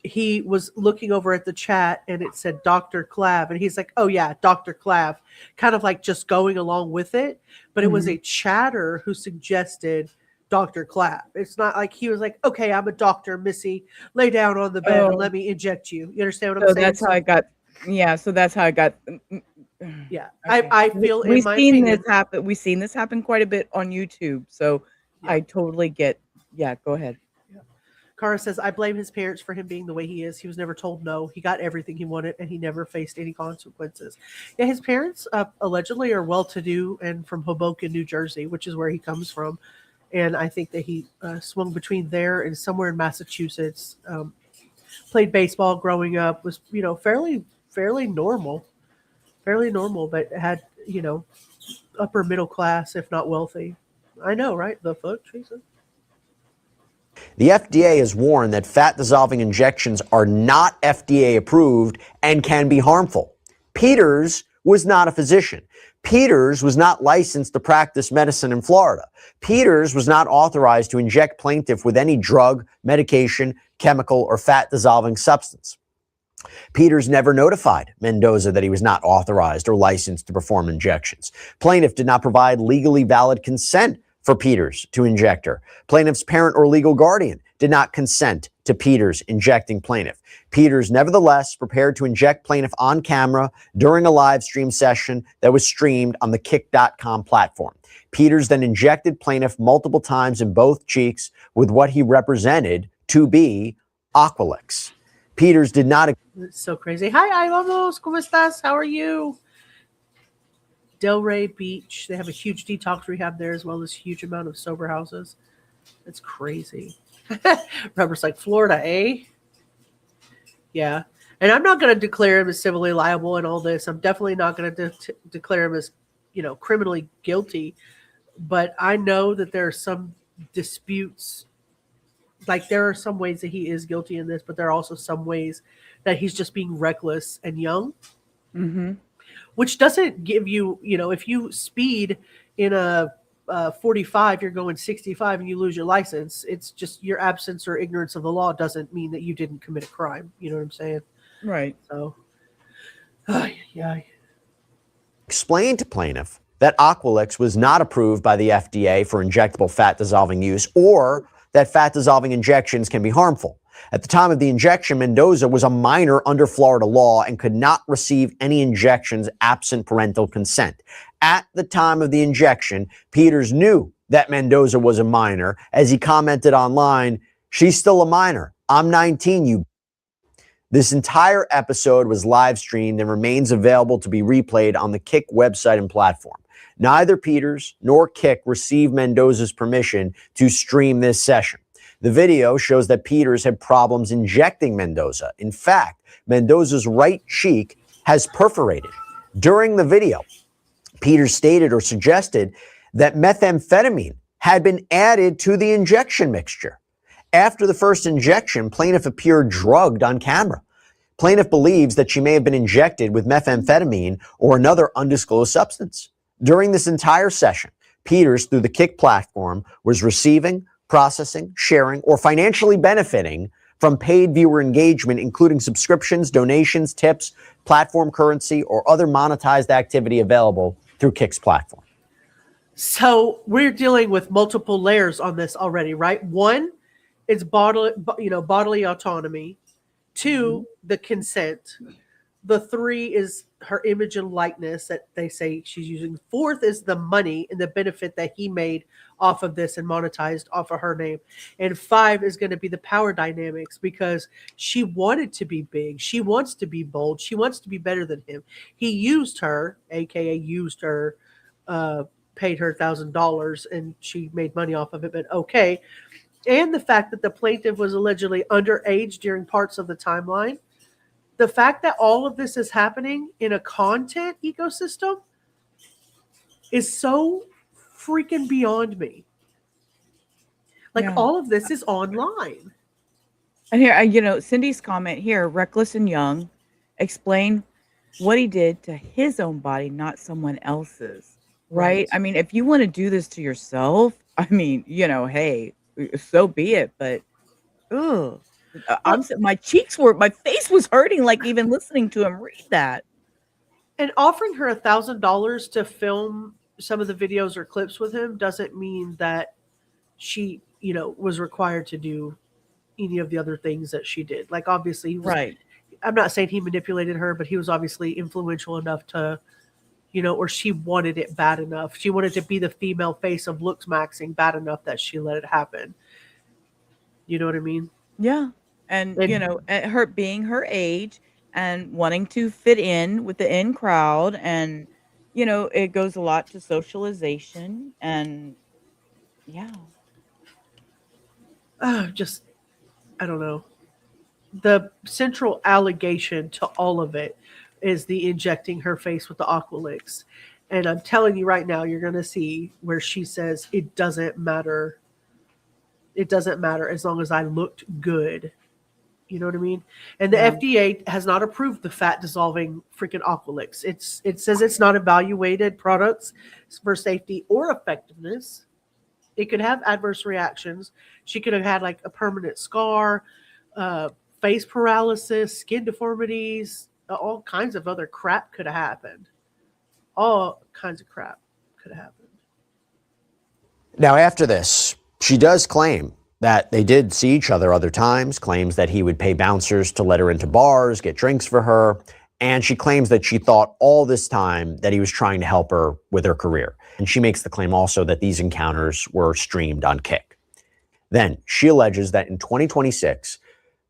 he was looking over at the chat and it said Dr. Clav. And he's like, oh yeah, Dr. Clav, kind of like just going along with it. But it was a chatter who suggested Dr. Clav. It's not like he was like, okay, I'm a doctor, Missy, lay down on the bed and let me inject you. You understand what I'm saying? That's how I got. Yeah, so that's how I got. Yeah, Okay. I feel We've in my seen opinion, this happen. We've seen this happen quite a bit on YouTube. So I totally get. Yeah, go ahead. Kara says, I blame his parents for him being the way he is. He was never told no. He got everything he wanted, and he never faced any consequences. Yeah, his parents allegedly are well-to-do and from Hoboken, New Jersey, which is where he comes from. And I think that he swung between there and somewhere in Massachusetts. Played baseball growing up, was fairly normal, but had upper middle class, if not wealthy. I know, right? The fuck, Teresa. The FDA has warned that fat-dissolving injections are not FDA approved and can be harmful. Peters was not a physician. Peters was not licensed to practice medicine in Florida. Peters was not authorized to inject plaintiff with any drug, medication, chemical, or fat-dissolving substance. Peters never notified Mendoza that he was not authorized or licensed to perform injections. Plaintiff did not provide legally valid consent for Peters to inject her. Plaintiff's parent or legal guardian did not consent to Peters injecting plaintiff. Peters nevertheless prepared to inject plaintiff on camera during a live stream session that was streamed on the Kick.com platform. Peters then injected plaintiff multiple times in both cheeks with what he represented to be Aqualix. Peters did not... It's so crazy. Hi, vamos. ¿Cómo estás? How are you? Delray Beach. They have a huge detox rehab there, as well as a huge amount of sober houses. It's crazy. Robert's like, Florida, eh? Yeah. And I'm not going to declare him as civilly liable in all this. I'm definitely not going to declare him as, criminally guilty. But I know that there are some disputes. Like, there are some ways that he is guilty in this, but there are also some ways that he's just being reckless and young. Which doesn't give you, if you speed in a 45, you're going 65 and you lose your license. It's just your absence or ignorance of the law doesn't mean that you didn't commit a crime. You know what I'm saying? Right. So, yeah. explained to plaintiff that Aqualix was not approved by the FDA for injectable fat-dissolving use or that fat-dissolving injections can be harmful. At the time of the injection, Mendoza was a minor under Florida law and could not receive any injections absent parental consent. At the time of the injection, Peters knew that Mendoza was a minor, as he commented online, "She's still a minor. I'm 19, you." This entire episode was live streamed and remains available to be replayed on the Kick website and platform. Neither Peters nor Kick received Mendoza's permission to stream this session. The video shows that Peters had problems injecting Mendoza. In fact, Mendoza's right cheek has perforated. During the video, Peters stated or suggested that methamphetamine had been added to the injection mixture. After the first injection, plaintiff appeared drugged on camera. Plaintiff believes that she may have been injected with methamphetamine or another undisclosed substance. During this entire session, Peters, through the Kick platform, was receiving, processing, sharing, or financially benefiting from paid viewer engagement, including subscriptions, donations, tips, platform currency, or other monetized activity available through Kick's platform. So we're dealing with multiple layers on this already, right? One is bodily autonomy. Two, the consent. The three is her image and likeness that they say she's using. Fourth is the money and the benefit that he made off of this and monetized off of her name. And five is going to be the power dynamics, because she wanted to be big. She wants to be bold. She wants to be better than him. He used her, aka used her, paid her $1,000 and she made money off of it, but okay. And the fact that the plaintiff was allegedly underage during parts of the timeline. The fact that all of this is happening in a content ecosystem is so freaking beyond me. Like, all of this is online. And here, Cindy's comment here, reckless and young, explain what he did to his own body, not someone else's. Right? I mean, if you want to do this to yourself, I mean, hey, so be it. But, my face was hurting, like even listening to him read that. And offering her $1,000 to film some of the videos or clips with him doesn't mean that she, was required to do any of the other things that she did. Like, obviously, he was, I'm not saying he manipulated her, but he was obviously influential enough to, or she wanted it bad enough. She wanted to be the female face of looks maxing bad enough that she let it happen. You know what I mean? Yeah. And her being her age and wanting to fit in with the in crowd, and it goes a lot to socialization, and I don't know. The central allegation to all of it is the injecting her face with the Aqualix. And I'm telling you right now, you're going to see where she says it doesn't matter. It doesn't matter as long as I looked good. You know what I mean? And the FDA has not approved the fat dissolving freaking Aqualix. It says it's not evaluated products for safety or effectiveness. It could have adverse reactions. She could have had like a permanent scar, face paralysis, skin deformities, all kinds of other crap could have happened. All kinds of crap could have happened. Now, after this, she does claim that they did see each other other times, claims that he would pay bouncers to let her into bars, get drinks for her, and she claims that she thought all this time that he was trying to help her with her career. And she makes the claim also that these encounters were streamed on Kick. Then she alleges that in 2026,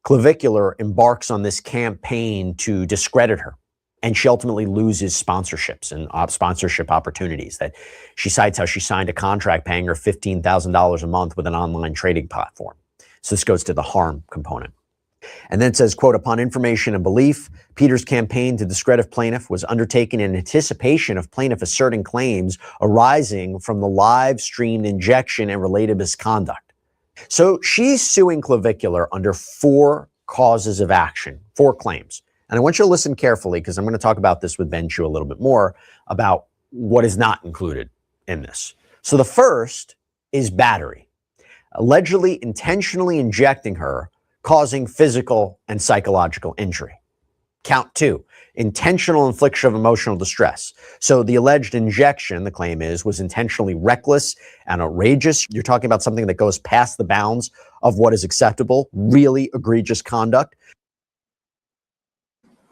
Clavicular embarks on this campaign to discredit her, and she ultimately loses sponsorships and sponsorship opportunities. That she cites how she signed a contract paying her $15,000 a month with an online trading platform. So this goes to the harm component. And then it says, quote, upon information and belief, Peters' campaign to discredit plaintiff was undertaken in anticipation of plaintiff asserting claims arising from the live streamed injection and related misconduct. So she's suing Clavicular under 4 causes of action, 4 claims. And I want you to listen carefully, because I'm going to talk about this with Ben Chu a little bit more about what is not included in this. So the first is battery, allegedly intentionally injecting her, causing physical and psychological injury. Count 2, intentional infliction of emotional distress. So the alleged injection, the claim is, was intentionally reckless and outrageous. You're talking about something that goes past the bounds of what is acceptable, really egregious conduct.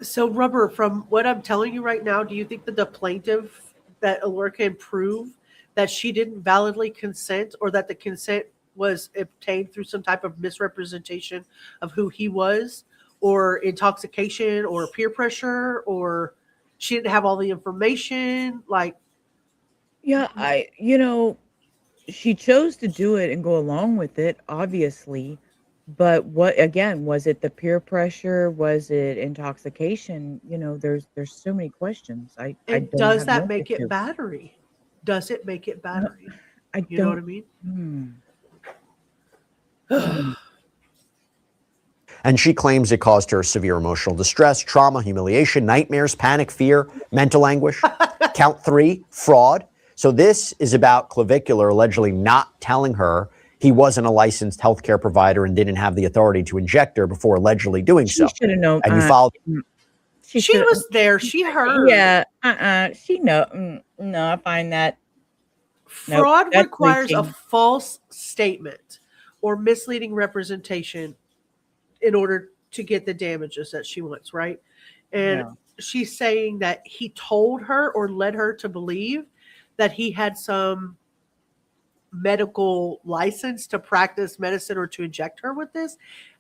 So, Rubber, from what I'm telling you right now, do you think that the plaintiff, that Alorah can prove that she didn't validly consent, or that the consent was obtained through some type of misrepresentation of who he was, or intoxication, or peer pressure, or she didn't have all the information. Like, Yeah, she chose to do it and go along with it, obviously. But what again, was it the peer pressure? Was it intoxication? There's so many questions. I and don't does have the that answer make it to. battery? Does it make it No, battery? I You know what don't. I mean? Hmm, hmm. And she claims it caused her severe emotional distress, trauma, humiliation, nightmares, panic, fear, mental anguish. Count 3, fraud. So this is about Clavicular allegedly not telling her he wasn't a licensed healthcare provider and didn't have the authority to inject her before allegedly doing She so. should have known. And you followed. She She should. was there. She heard. Yeah. She know. No, I find that. Nope. Fraud That's requires a reaching. false statement or misleading representation in order to get the damages that she wants, right? And Yeah. she's saying that he told her or led her to believe that he had some medical license to practice medicine or to inject her with this.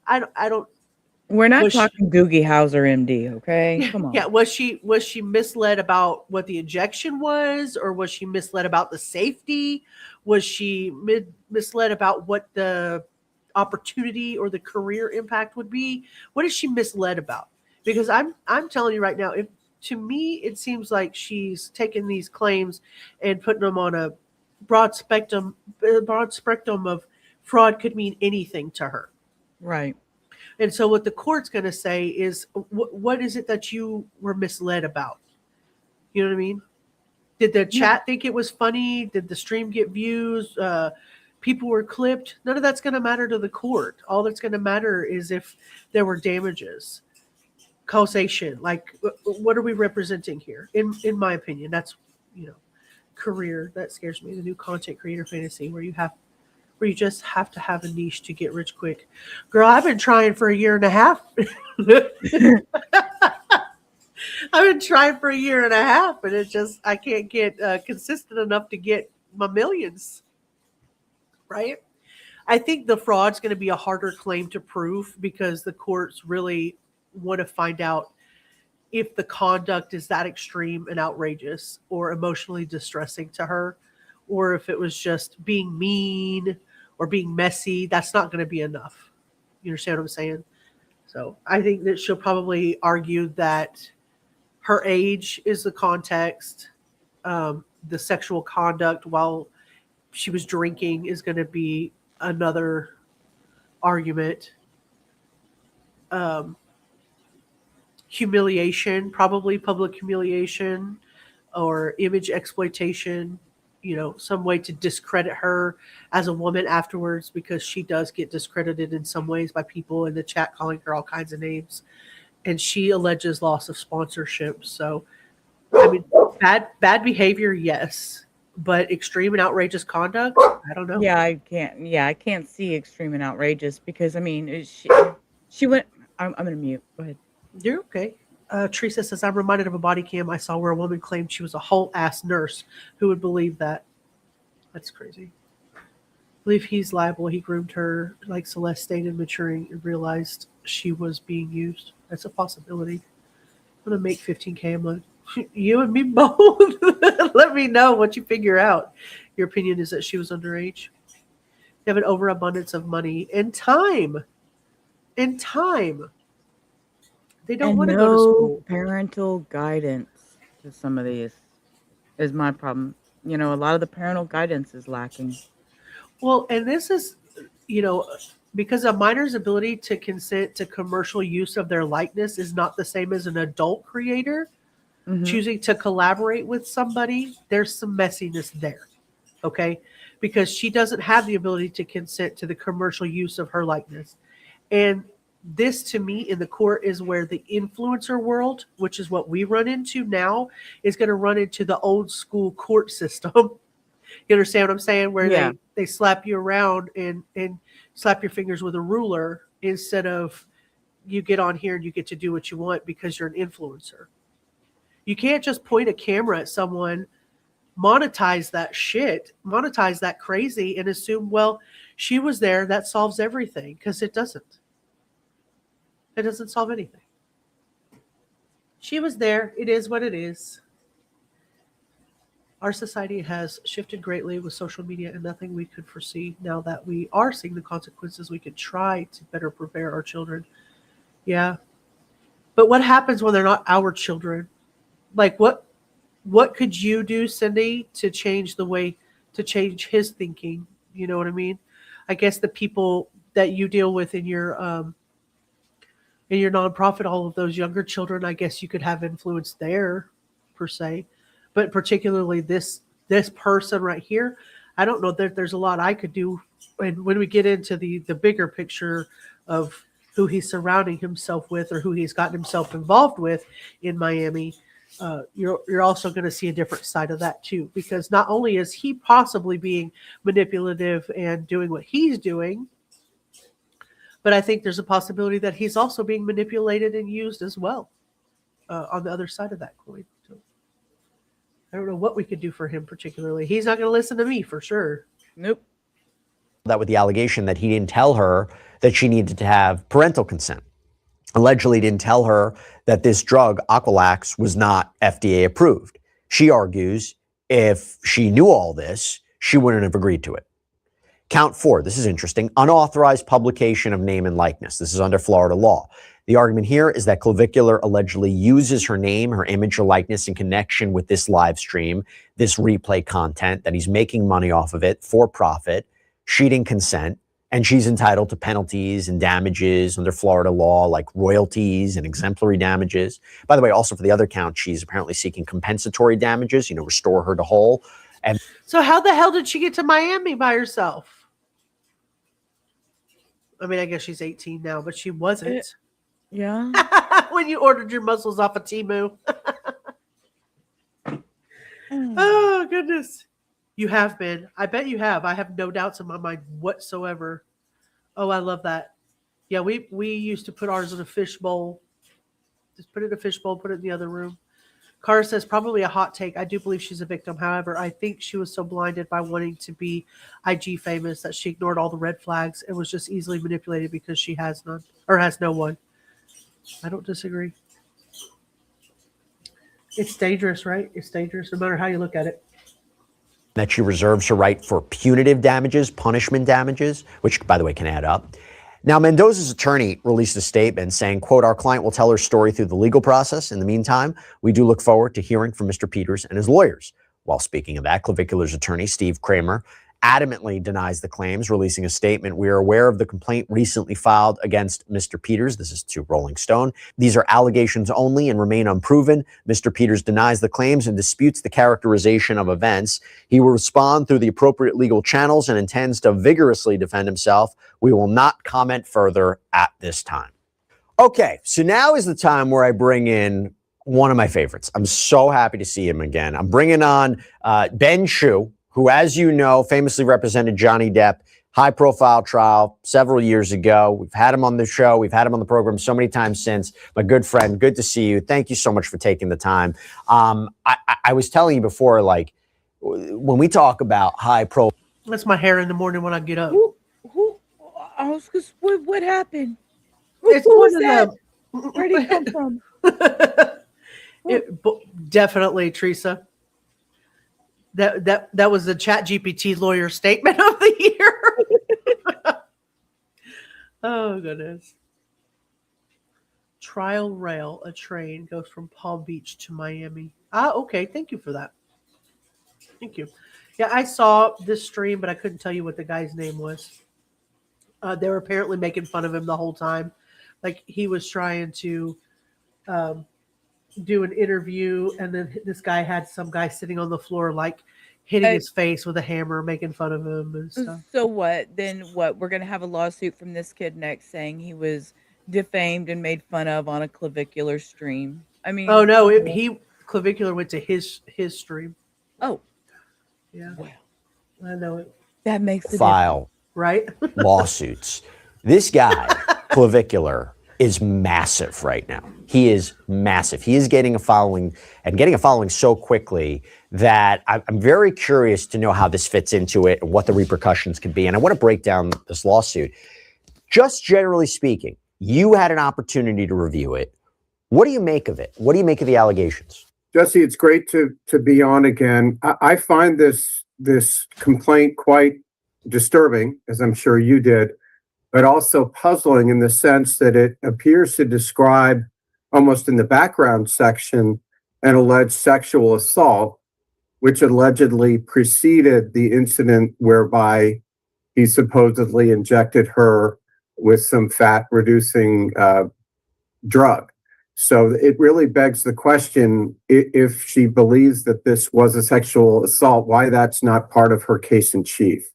I don't We're not was she, talking Doogie Howser, MD. Okay, come on. yeah, was she misled about what the injection was, or was she misled about the safety? Was she misled about what the opportunity or the career impact would be? What is she misled about? Because I'm telling you right now, if to me it seems like she's taking these claims and putting them on a broad spectrum of fraud could mean anything to her. Right. And so what the court's going to say is, what is it that you were misled about? You know what I mean? Did the Yeah. chat think it was funny? Did the stream get views? People were clipped? None of that's going to matter to the court. All that's going to matter is if there were damages, causation. Like, what are we representing here? In my opinion, that's, career. That scares me. The new content creator fantasy where you just have to have a niche to get rich quick. Girl, I've been trying for a year and a half. I've been trying for a year and a half, and I can't get consistent enough to get my millions, right? I think the fraud's going to be a harder claim to prove because the courts really want to find out if the conduct is that extreme and outrageous or emotionally distressing to her, or if it was just being mean or being messy. That's not going to be enough. You understand what I'm saying? So I think that she'll probably argue that her age is the context. The sexual conduct while she was drinking is going to be another argument. Humiliation, probably public humiliation or image exploitation, some way to discredit her as a woman afterwards, because she does get discredited in some ways by people in the chat calling her all kinds of names. And she alleges loss of sponsorship. So, I mean, bad behavior, yes, but extreme and outrageous conduct, I don't know. Yeah, I can't. Yeah, I can't see extreme and outrageous because I mean, she went. I'm gonna mute. Go ahead. You're okay. Teresa says, I'm reminded of a body cam I saw where a woman claimed she was a whole ass nurse. Who would believe that? That's crazy. I believe he's liable. He groomed her, like Celeste stated, maturing and realized she was being used. That's a possibility. I'm going to make 15K a month. You and me both. Let me know what you figure out. Your opinion is that she was underage. They have an overabundance of money and time. And time. They don't And want to go to no school. parental guidance to some of these is my problem. A lot of the parental guidance is lacking. Well, and this is, because a minor's ability to consent to commercial use of their likeness is not the same as an adult creator Hmm. choosing to collaborate with somebody. There's some messiness there, okay? Because she doesn't have the ability to consent to the commercial use of her likeness. And this, to me, in the court is where the influencer world, which is what we run into now, is going to run into the old school court system. You understand what I'm saying? Where Yeah. they slap you around and slap your fingers with a ruler instead of you get on here and you get to do what you want because you're an influencer. You can't just point a camera at someone monetize that shit, monetize that crazy, and assume, well, she was there, that solves everything, because it doesn't. It doesn't solve anything. She was there. It is what it is. Our society has shifted greatly with social media, and nothing we could foresee. Now that we are seeing the consequences, we could try to better prepare our children. Yeah. But what happens when they're not our children? Like, what could you do, Cindy, to change his thinking? You know what I mean? I guess the people that you deal with in your nonprofit, all of those younger children, I guess you could have influence there, per se. But particularly this person right here, I don't know that there's a lot I could do. And when we get into the bigger picture of who he's surrounding himself with, or who he's gotten himself involved with in Miami, you're also going to see a different side of that too. Because not only is he possibly being manipulative and doing what he's doing, but I think there's a possibility that he's also being manipulated and used as well on the other side of that coin. So I don't know what we could do for him particularly. He's not going to listen to me for sure. Nope. That with the allegation that he didn't tell her that she needed to have parental consent. Allegedly didn't tell her that this drug, Aqualax, was not FDA approved. She argues if she knew all this, she wouldn't have agreed to it. Count 4, this is interesting, unauthorized publication of name and likeness. This is under Florida law. The argument here is that Clavicular allegedly uses her name, her image, or likeness in connection with this live stream, this replay content, that he's making money off of it for profit. She didn't consent, and she's entitled to penalties and damages under Florida law, like royalties and exemplary damages. By the way, also for the other count, she's apparently seeking compensatory damages, restore her to whole. And so how the hell did she get to Miami by herself? I mean, I guess she's 18 now, but she wasn't. Yeah. When you ordered your mussels off of Temu. Oh, goodness. You have been. I bet you have. I have no doubts in my mind whatsoever. Oh, I love that. Yeah, we used to put ours in a fish bowl. Just put it in a fish bowl, put it in the other room. Cara says, probably a hot take. I do believe she's a victim. However, I think she was so blinded by wanting to be IG famous that she ignored all the red flags and was just easily manipulated because she has none, or has no one. I don't disagree. It's dangerous, right? It's dangerous no matter how you look at it. that she reserves her right for punitive damages, punishment damages, which, by the way, can add up. Now, Mendoza's attorney released a statement saying, quote, "Our client will tell her story through the legal process. In the meantime, we do look forward to hearing from Mr. Peters and his lawyers." While speaking of that, Clavicular's attorney, Steve Kramer, adamantly denies the claims, releasing a statement. "We are aware of the complaint recently filed against Mr. Peters." This is to Rolling Stone. "These are allegations only and remain unproven. Mr. Peters denies the claims and disputes the characterization of events. He will respond through the appropriate legal channels and intends to vigorously defend himself. We will not comment further at this time." Okay, so now is the time where I bring in one of my favorites. I'm so happy to see him again. I'm bringing on Ben Chu, who, as you know, famously represented Johnny Depp, high-profile trial several years ago. We've had him on the show. We've had him on the program so many times since. My good friend, good to see you. Thank you so much for taking the time. I was telling you before, like, when we talk about high-profile... That's my hair in the morning when I get up. I was just, what happened? It's Who one was of that? them. Where did it come from? Definitely, Teresa. That was the ChatGPT lawyer statement of the year. Oh, goodness. Trial rail, a train goes from Palm Beach to Miami. Okay. Thank you for that. Thank you. Yeah, I saw this stream, but I couldn't tell you what the guy's name was. They were apparently making fun of him the whole time. Like, he was trying to do an interview, and then this guy had some guy sitting on the floor, like, hitting his face with a hammer, making fun of him and stuff. So what? Then what? We're going to have a lawsuit from this kid next saying he was defamed and made fun of on a Clavicular stream. I mean... Oh, no. Clavicular went to his stream. Oh. Yeah. Well, I know it. that makes the file right? lawsuits. This guy, Clavicular, is massive right now. He is massive. He is getting a following and getting a following so quickly that I'm very curious to know how this fits into it and what the repercussions could be. And I want to break down this lawsuit. Just generally speaking, you had an opportunity to review it. What do you make of it? What do you make of the allegations? Jesse, it's great to be on again. I find this complaint quite disturbing, as I'm sure you did, but also puzzling in the sense that it appears to describe, almost in the background section, an alleged sexual assault, which allegedly preceded the incident whereby he supposedly injected her with some fat-reducing drug. So it really begs the question, if she believes that this was a sexual assault, why that's not part of her case in chief.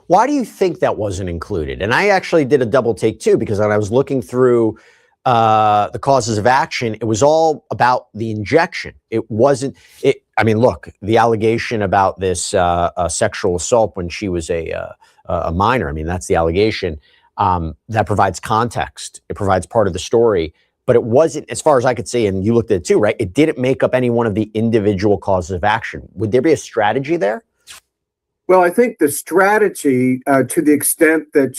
Why do you think that wasn't included? And I actually did a double take too, because when I was looking through the causes of action, it was all about the injection. It wasn't, I mean, look, the allegation about this sexual assault when she was a minor, I mean, that's the allegation. That provides context. It provides part of the story. But it wasn't, as far as I could see, and you looked at it too, right? It didn't make up any one of the individual causes of action. Would there be a strategy there? Well, I think the strategy, to the extent that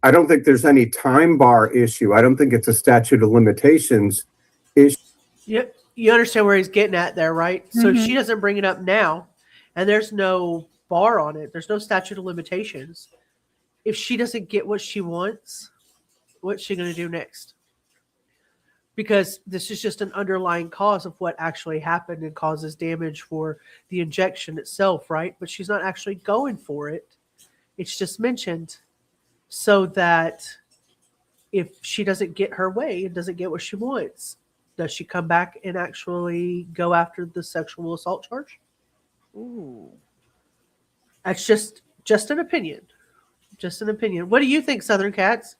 I don't think there's any time bar issue. I don't think it's a statute of limitations issue. Yep. You understand where he's getting at there, right? So she doesn't bring it up now, and there's no bar on it. There's no statute of limitations. If she doesn't get what she wants, what's she going to do next? Because this is just an underlying cause of what actually happened and causes damage for the injection itself, right? But she's not actually going for it. It's just mentioned so that if she doesn't get her way and doesn't get what she wants, does she come back and actually go after the sexual assault charge? Ooh. That's just an opinion. Just an opinion. What do you think, Southern Cats?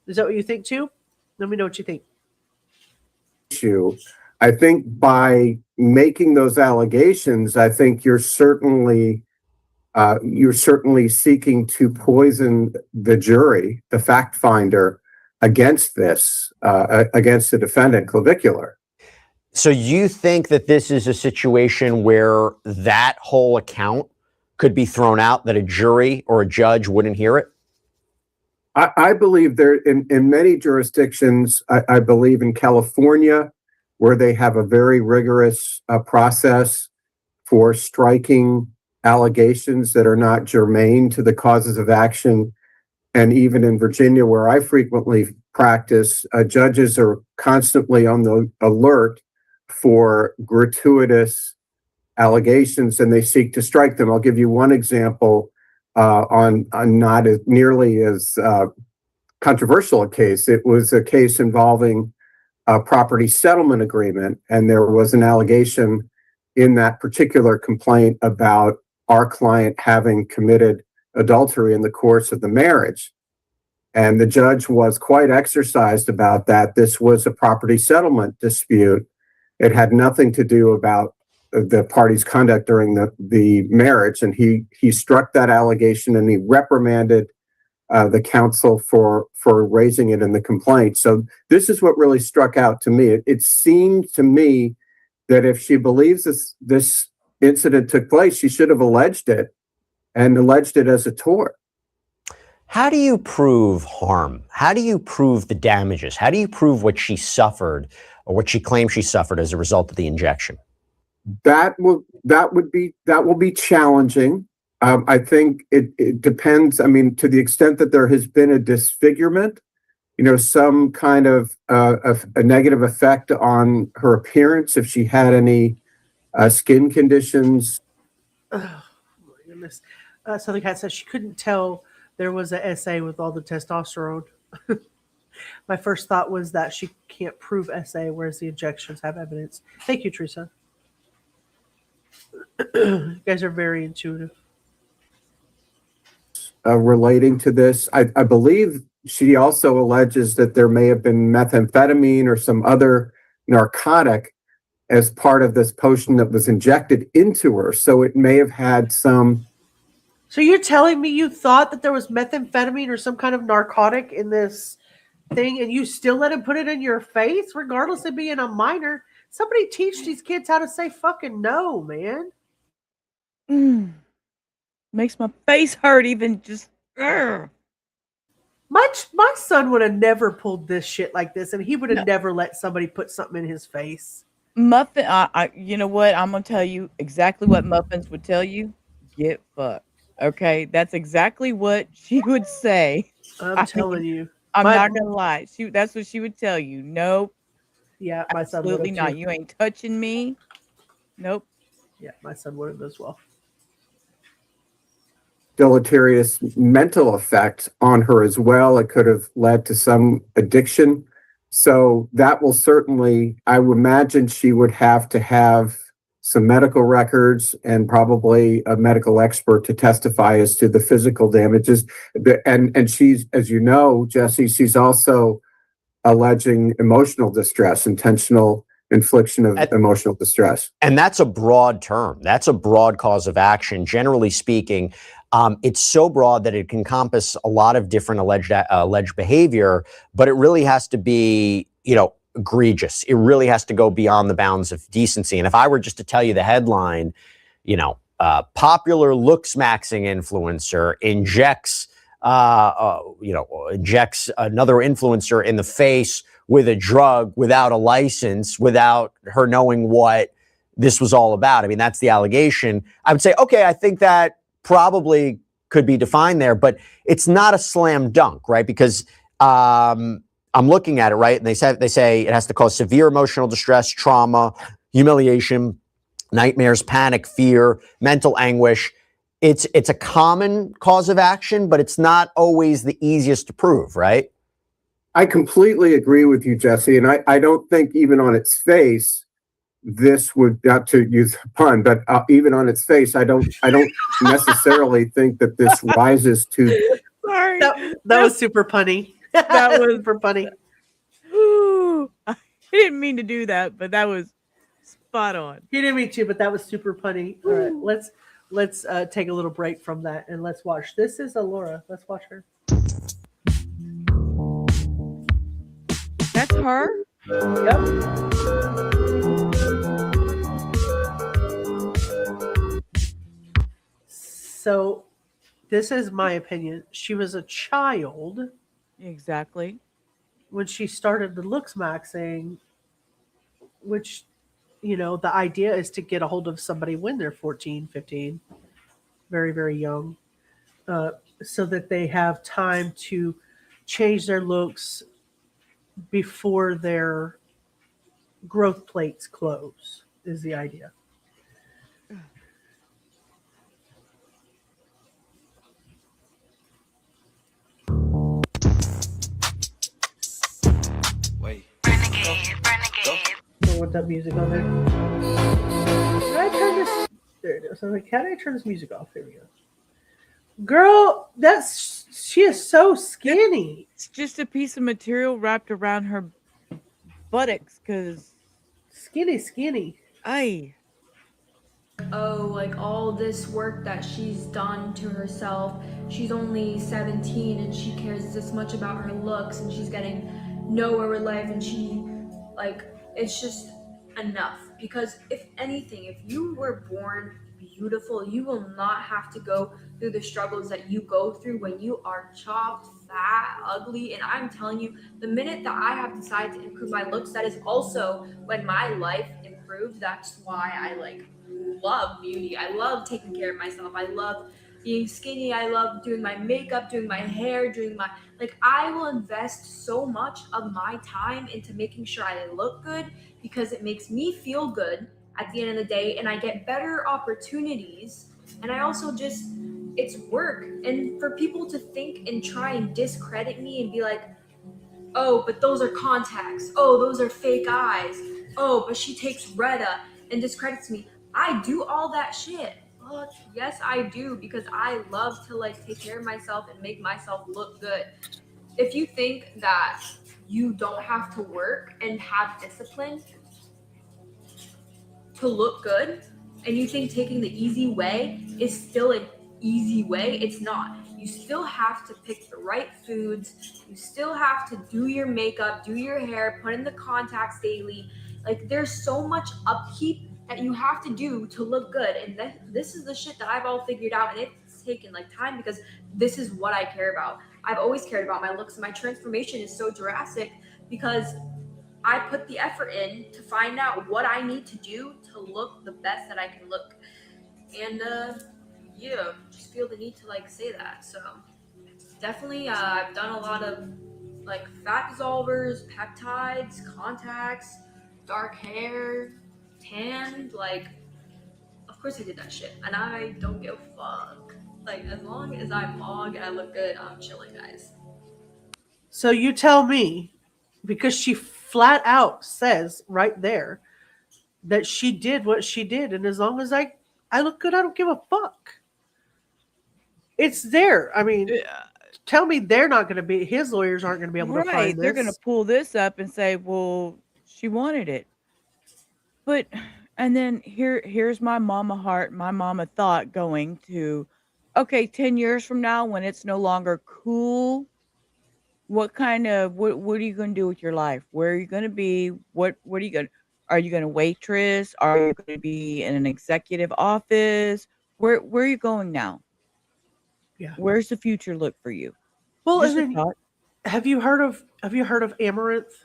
Is that what you think too? Let me know what you think. I think by making those allegations, I think you're certainly seeking to poison the jury, the fact finder, against this, against the defendant, Clavicular. So you think that this is a situation where that whole account could be thrown out, that a jury or a judge wouldn't hear it? I believe there in many jurisdictions, I believe in California, where they have a very rigorous process for striking allegations that are not germane to the causes of action. And even in Virginia, where I frequently practice, judges are constantly on the alert for gratuitous allegations, and they seek to strike them. I'll give you one example. On not as nearly as controversial a case. It was a case involving a property settlement agreement, and there was an allegation in that particular complaint about our client having committed adultery in the course of the marriage. And the judge was quite exercised about that. This was a property settlement dispute. It had nothing to do about the party's conduct during the marriage, and he struck that allegation, and he reprimanded the counsel for raising it in the complaint. So this is what really struck out to me. It seemed to me that if she believes this incident took place, she should have alleged it, and alleged it as a tort. How do you prove harm? How do you prove the damages? How do you prove what she suffered or what she claims she suffered as a result of the injection? That will be challenging. I think it depends. I mean, to the extent that there has been a disfigurement, some kind of a negative effect on her appearance, if she had any skin conditions. Oh my goodness! Southern Cat says she couldn't tell there was an SA with all the testosterone. My first thought was that she can't prove SA, whereas the injections have evidence. Thank you, Teresa. You guys are very intuitive. Relating to this, I believe she also alleges that there may have been methamphetamine or some other narcotic as part of this potion that was injected into her. So it may have had some. So you're telling me you thought that there was methamphetamine or some kind of narcotic in this thing and you still let him put it in your face, regardless of being a minor. Somebody teach these kids how to say fucking no, man. Makes my face hurt even just. My son would have never pulled this shit like this, and he would have never let somebody put something in his face. Muffin, you know what? I'm gonna tell you exactly what Muffins would tell you. Get fucked. Okay, that's exactly what she would say. I'm telling you. I'm not gonna lie. That's what she would tell you. Nope. Yeah, my son would Absolutely have not. too. You ain't touching me. Nope. Yeah, my son would have as well. Deleterious mental effect on her as well. It could have led to some addiction. So that will certainly, I would imagine she would have to have some medical records and probably a medical expert to testify as to the physical damages. And she's, as you know, Jesse, she's also alleging emotional distress, intentional infliction of emotional distress. And that's a broad term. That's a broad cause of action. Generally speaking, it's so broad that it can encompass a lot of different alleged behavior, but it really has to be, egregious. It really has to go beyond the bounds of decency. And if I were just to tell you the headline, popular looks-maxing influencer injects another influencer in the face with a drug without a license, without her knowing what this was all about. I mean, that's the allegation. I would say, okay, I think that probably could be defined there, but it's not a slam dunk, right? Because I'm looking at it, right? And they say it has to cause severe emotional distress, trauma, humiliation, nightmares, panic, fear, mental anguish. It's a common cause of action, but it's not always the easiest to prove, right? I completely agree with you, Jesse. And I don't think even on its face, this would, not to use a pun, but even on its face, I don't necessarily think that this rises to. Sorry. That was super punny. That was super funny. Ooh, I didn't mean to do that, but that was spot on. He didn't mean to, but that was super punny. All right, let's take a little break from that and let's watch. This is Alorah. Let's watch her. That's her? Yep. So, this is my opinion. She was a child. Exactly. When she started the looks maxing, which, the idea is to get a hold of somebody when they're 14, 15, very, very young, so that they have time to change their looks before their growth plates close, is the idea. So want that music on there? Can I turn this? There it is. I'm like, how do I turn this music off? There we go. Girl, she is so skinny. It's just a piece of material wrapped around her buttocks, cause skinny. Like all this work that she's done to herself. She's only 17 and she cares this much about her looks and she's getting nowhere with life, and it's just enough. Because if anything, if you were born beautiful, you will not have to go through the struggles that you go through when you are chopped, fat, ugly. And I'm telling you, the minute that I have decided to improve my looks, that is also when my life improved. That's why I love beauty. I love taking care of myself. I love being skinny. I love doing my makeup, doing my hair, I will invest so much of my time into making sure I look good, because it makes me feel good at the end of the day, and I get better opportunities. And I also it's work. And for people to think and try and discredit me and be like, oh, but those are contacts. Oh, those are fake eyes. Oh, but she takes Retta and discredits me. I do all that shit. Fuck, yes, I do, because I love to take care of myself and make myself look good. If you think that you don't have to work and have discipline to look good, and you think taking the easy way is still an easy way, it's not. you still have to pick the right foods. You still have to do your makeup, do your hair, put in the contacts daily. Like there's so much upkeep that you have to do to look good. And this is the shit that I've all figured out. And it's taken like time because this is what I care about. I've always cared about my looks, and my transformation is so drastic because I put the effort in to find out what I need to do to look the best that I can look. And yeah, just feel the need to like say that. So definitely I've done a lot of like fat dissolvers, peptides, contacts, dark hair, tan, like of course I did that shit. And I don't give a fuck. Like as long as I vlog and I look good, I'm chilling, guys. So you tell me, because she flat out says right there that she did what she did, and as long as I look good, I don't give a fuck. It's there. I mean, tell me they're not going to be, his lawyers aren't going to be able to Right. find They're going to this. pull this up and say, well, she wanted it. But, and then here's my mama heart, my mama thought going to, okay, 10 years from now when it's no longer cool, what are you going to do with your life? Where are you going to be? What are you going to, are you going to waitress? Are you going to be in an executive office? Where are you going now? Yeah. Where's the future look for you? Well, Just and a then thought. have you heard of Amaranth?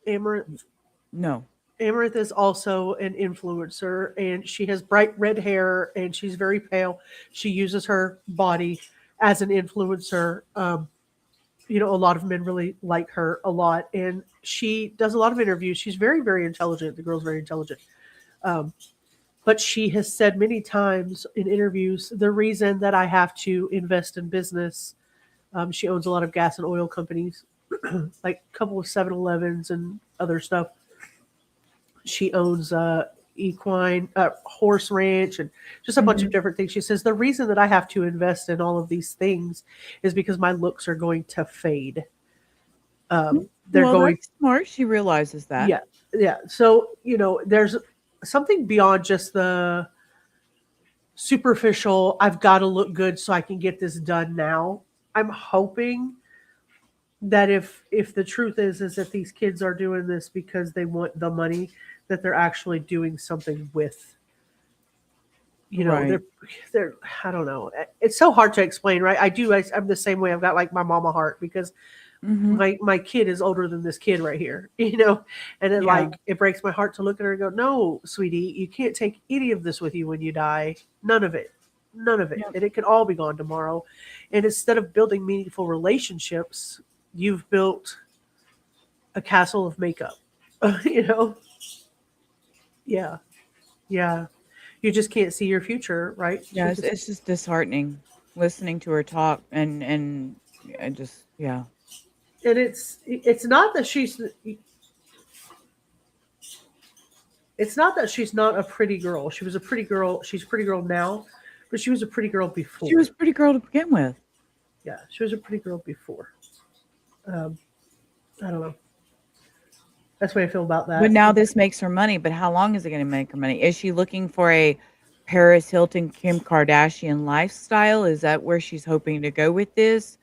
Amaranth. No. Amaranth is also an influencer, and she has bright red hair, and she's very pale. She uses her body as an influencer. You know, a lot of men really like her a lot, and she does a lot of interviews. She's very, very intelligent. The girl's very intelligent. But she has said many times in interviews, the reason that I have to invest in business, she owns a lot of gas and oil companies, like a couple of 7-Elevens and other stuff. She owns equine horse ranch and just a bunch of different things. She says the reason that I have to invest in all of these things is because my looks are going to fade. They're Well, going, that's smart. She realizes that. yeah. So you know, there's something beyond just the superficial. I've got to look good so I can get this done now. I'm hoping that if the truth is that these kids are doing this because they want the money, that they're actually doing something with, you know, Right. they're I don't know. It's so hard to explain, right? I'm the same way. I've got like my mama heart because my kid is older than this kid right here, you know, and it Yeah. like it breaks my heart to look at her and go, no, sweetie, you can't take any of this with you when you die. None of it. Yep. And it could all be gone tomorrow. And instead of building meaningful relationships, you've built a castle of makeup. You know? Yeah. You just can't see your future, right? Yeah, Because it's just disheartening listening to her talk and just yeah. and it's not that she's not a pretty girl. She was a pretty girl. She's a pretty girl now, but she was a pretty girl before. She was a pretty girl to begin with. Yeah, she was a pretty girl before. I don't know. That's the way I feel about that. But now this makes her money. But how long is it going to make her money? Is she looking for a Paris Hilton, Kim Kardashian lifestyle? Is that where she's hoping to go with this?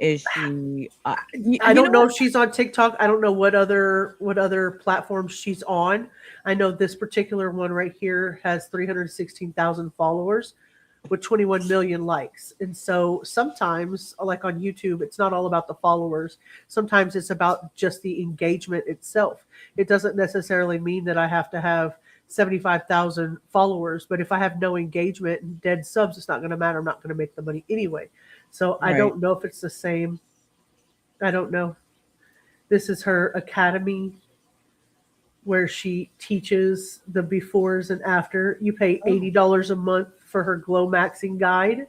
Is she? I don't know if she's on TikTok. I don't know what other platforms she's on. I know this particular one right here has 316,000 followers with 21 million likes. And so sometimes, like on YouTube, it's not all about the followers. Sometimes it's about just the engagement itself. It doesn't necessarily mean that I have to have 75,000 followers, but if I have no engagement and dead subs, it's not going to matter. I'm not going to make the money anyway. So I don't know if it's the same. I don't know. This is her academy where she teaches the befores and after. You pay $80 a month for her glow maxing guide.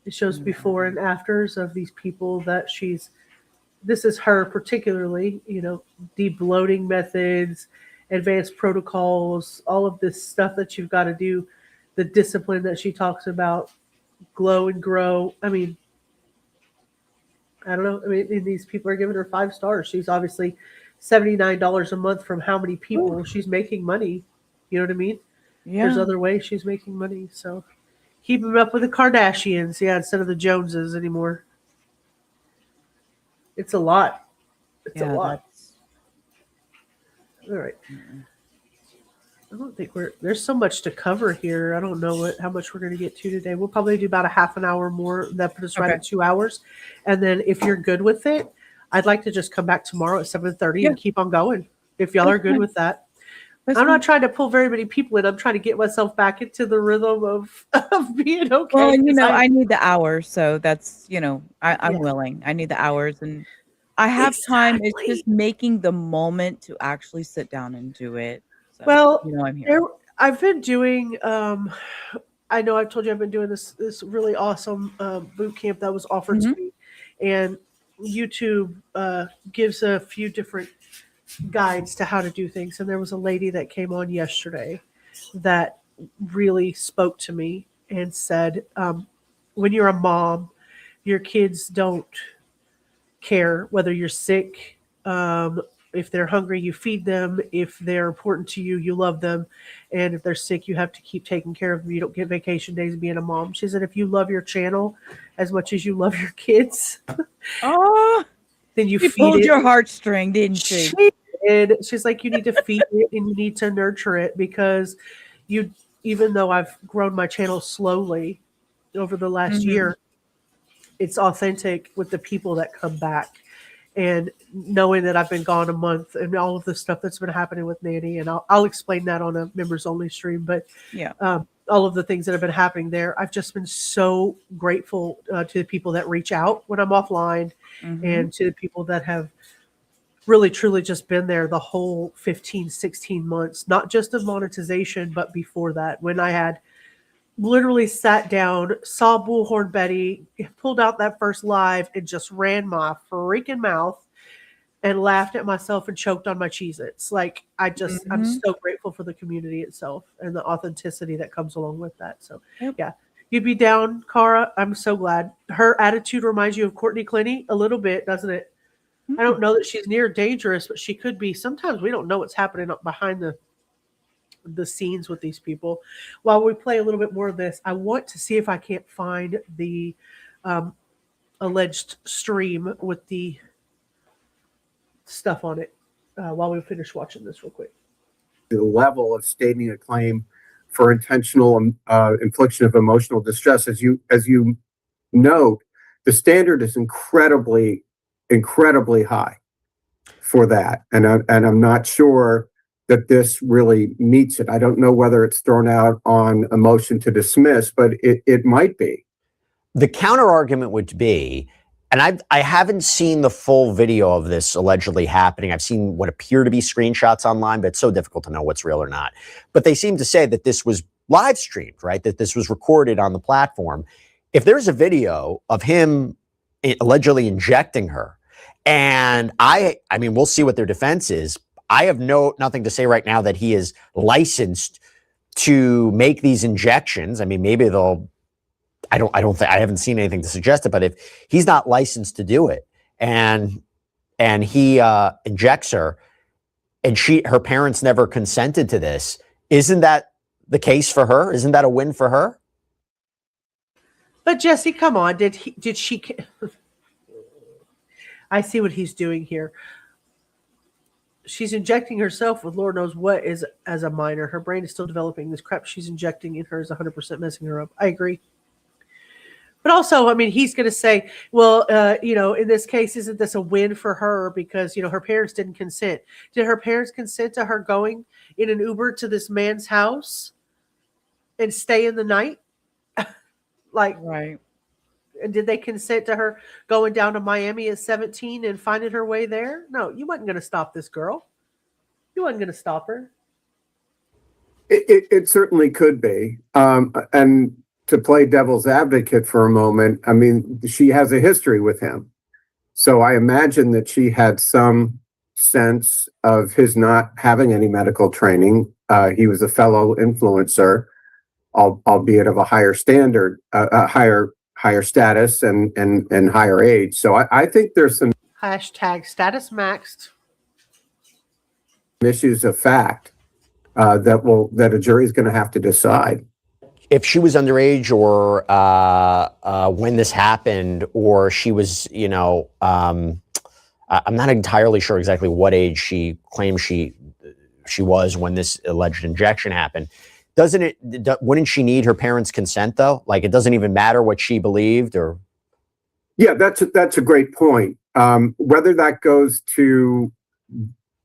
It shows before and afters of these people that this is her particularly, you know, debloating methods, advanced protocols, all of this stuff that you've got to do, the discipline that she talks about, glow and grow. I mean, I don't know. I mean, these people are giving her 5 stars. She's obviously $79 a month from how many people she's making money. You know what I mean? Yeah. There's other ways she's making money. So Keep him up with the Kardashians, yeah, instead of the Joneses anymore. It's a lot. It's a lot. All right. I don't think there's so much to cover here. I don't know how much we're going to get to today. We'll probably do about a half an hour more. That put us right at 2 hours. And then if you're good with it, I'd like to just come back tomorrow at 7:30 and keep on going. If y'all are good with that. I'm not trying to pull very many people in. I'm trying to get myself back into the rhythm of being okay. Well, and I need the hours, so that's I'm willing. I need the hours, and I have time. It's just making the moment to actually sit down and do it. So, well, I'm here. I've been doing. I know I've told you I've been doing this really awesome boot camp that was offered to me, and YouTube gives a few different guides to how to do things. And there was a lady that came on yesterday that really spoke to me and said, when you're a mom, your kids don't care whether you're sick. If they're hungry, you feed them. If they're important to you, you love them. And if they're sick, you have to keep taking care of them. You don't get vacation days being a mom. She said, if you love your channel as much as you love your kids, then you pulled your heartstring, didn't she? She did. She's like, you need to feed it and you need to nurture it, because even though I've grown my channel slowly over the last year, it's authentic with the people that come back. And knowing that I've been gone a month and all of the stuff that's been happening with Nanny, and I'll explain that on a members only stream, but all of the things that have been happening there, I've just been so grateful to the people that reach out when I'm offline, and to the people that have really truly just been there the whole 15, 16 months, not just of monetization, but before that, when I had literally sat down, saw Bullhorn Betty, pulled out that first live and just ran my freaking mouth and laughed at myself and choked on my Cheez-Its. Like, I'm so grateful for the community itself and the authenticity that comes along with that. So yeah, you'd be down, Cara. I'm so glad. Her attitude reminds you of Courtney Clenny a little bit, doesn't it? I don't know that she's near dangerous, but she could be. Sometimes we don't know what's happening up behind the scenes with these people. While we play a little bit more of this, I want to see if I can't find the alleged stream with the stuff on it while we finish watching this real quick. The level of stating a claim for intentional infliction of emotional distress, as you note, the standard is incredibly high for that, and I'm not sure that this really meets it. I don't know whether it's thrown out on a motion to dismiss, but it might be. The counter argument would be, and I haven't seen the full video of this allegedly happening. I've seen what appear to be screenshots online, but it's so difficult to know what's real or not. But they seem to say that this was live streamed, right? That this was recorded on the platform. If there's a video of him allegedly injecting her, and I mean, we'll see what their defense is. I have nothing to say right now that he is licensed to make these injections. I mean, maybe they'll. I haven't seen anything to suggest it, but if he's not licensed to do it, and he injects her, and her parents never consented to this, isn't that the case for her? Isn't that a win for her? But Jesse, come on, did she? I see what he's doing here. She's injecting herself with Lord knows what is as a minor. Her brain is still developing. This crap she's injecting in her is 100% messing her up. I agree. But also, I mean, he's going to say, well, in this case, isn't this a win for her because, her parents didn't consent? Did her parents consent to her going in an Uber to this man's house and stay in the night? Right. And did they consent to her going down to Miami at 17 and finding her way there? No, you wasn't going to stop this girl. You wasn't going to stop her. It certainly could be. And to play devil's advocate for a moment, I mean, she has a history with him. So I imagine that she had some sense of his not having any medical training. He was a fellow influencer, albeit of a higher standard, higher status and higher age. So I think there's some hashtag status maxed issues of fact that a jury is going to have to decide. if she was underage or when this happened, or she was, I'm not entirely sure exactly what age she claims she was when this alleged injection happened. Wouldn't she need her parents' consent though? Like, it doesn't even matter what she believed, or? Yeah, that's a great point. Whether that goes to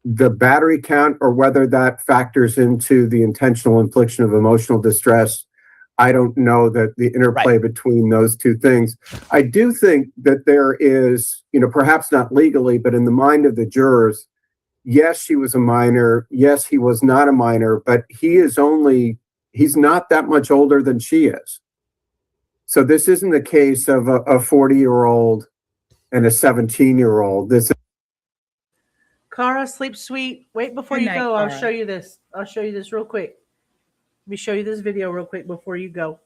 the battery count or whether that factors into the intentional infliction of emotional distress, I don't know that the interplay between those two things. I do think that there is, perhaps not legally, but in the mind of the jurors, yes, she was a minor. Yes, he was not a minor, but he's not that much older than she is. So this isn't the case of a 40-year-old and a 17-year-old. This is Cara, sleep sweet. Wait before Good you night, go. I'll Cara. show you this. I'll show you this real quick. Let me show you this video real quick before you go.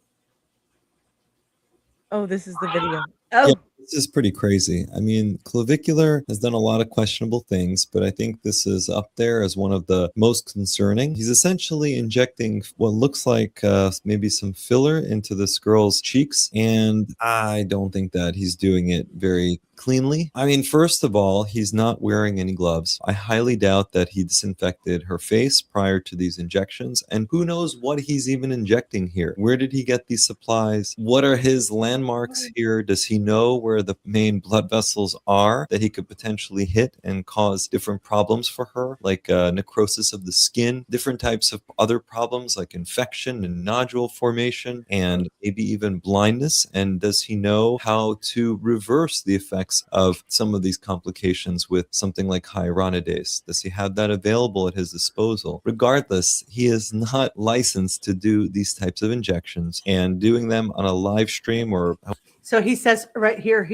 Oh, this is the video. Yeah, Oh, this is pretty crazy. I mean, Clavicular has done a lot of questionable things, but I think this is up there as one of the most concerning. He's essentially injecting what looks like maybe some filler into this girl's cheeks, and I don't think that he's doing it very cleanly. I mean, first of all, he's not wearing any gloves. I highly doubt that he disinfected her face prior to these injections, and who knows what he's even injecting here. Where did he get these supplies? What are his landmarks here? Does he know where the main blood vessels are that he could potentially hit and cause different problems for her, like necrosis of the skin, different types of other problems like infection and nodule formation, and maybe even blindness? And does he know how to reverse the effects of some of these complications with something like hyaluronidase? Does he have that available at his disposal? Regardless, he is not licensed to do these types of injections, and doing them on a live stream or... So he says right here,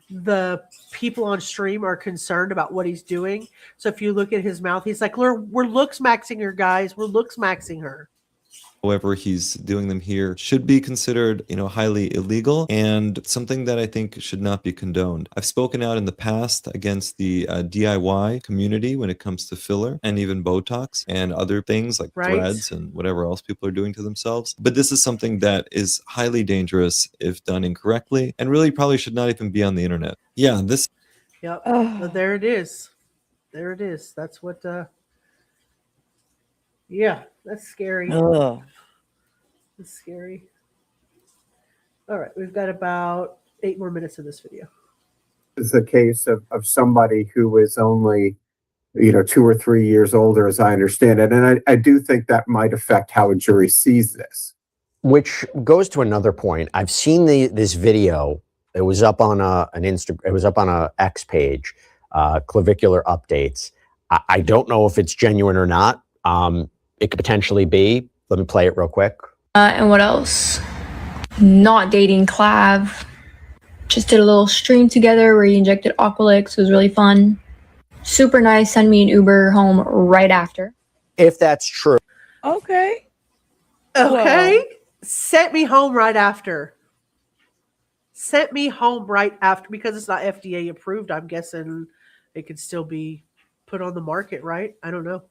the people on stream are concerned about what he's doing. So if you look at his mouth, he's like, we're looks maxing her, guys. We're looks maxing her. However he's doing them here should be considered, highly illegal, and something that I think should not be condoned. I've spoken out in the past against the DIY community when it comes to filler and even Botox and other things like threads and whatever else people are doing to themselves. But this is something that is highly dangerous if done incorrectly, and really probably should not even be on the internet. Yeah, this... Yep. So there it is. There it is. That's what, yeah, that's scary. ugh. That's scary. All right. We've got about 8 more minutes of this video. is the case of somebody who is only, 2 or 3 years older, as I understand it. And I do think that might affect how a jury sees this. Which goes to another point. I've seen this video. It was up on it was up on a X page, Clavicular updates. I don't know if it's genuine or not. It could potentially be. Let me play it real quick. And what else? Not dating Clav. Just did a little stream together where he injected Aqualix. It was really fun. Super nice. Send me an Uber home right after. If that's true. Okay. Okay. Well. Sent me home right after. Sent me home right after, because it's not FDA approved. I'm guessing it could still be put on the market, right? I don't know.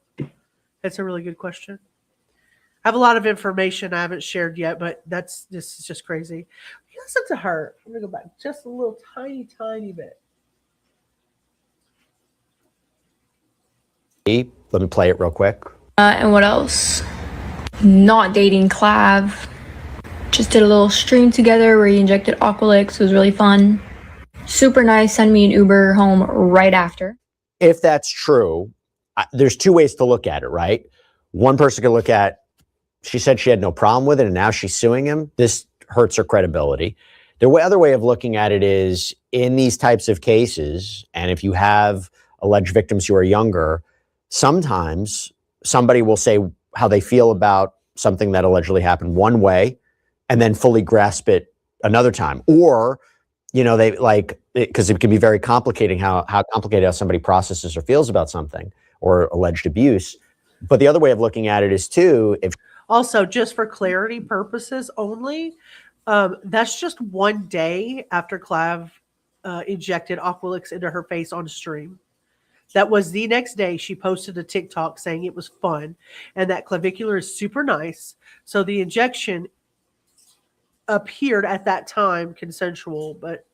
That's a really good question. I have a lot of information I haven't shared yet, but this is just crazy. Listen to her. I'm going to go back just a little tiny bit. Let me play it real quick. And what else? Not dating Clav. Just did a little stream together where he injected Aqualix. It was really fun. Super nice. Send me an Uber home right after. If that's true, there's 2 ways to look at it, right? One person could look at, she said she had no problem with it, and now she's suing him. This hurts her credibility. The other way of looking at it is, in these types of cases, and if you have alleged victims who are younger, sometimes somebody will say how they feel about something that allegedly happened one way and then fully grasp it another time. Or, they because it can be very complicating how complicated how somebody processes or feels about something or alleged abuse. But the other way of looking at it is too, if also, just for clarity purposes only, that's just one day after Clav injected Aqualix into her face on stream. That was the next day she posted a TikTok saying it was fun and that Clavicular is super nice. So the injection appeared at that time consensual, but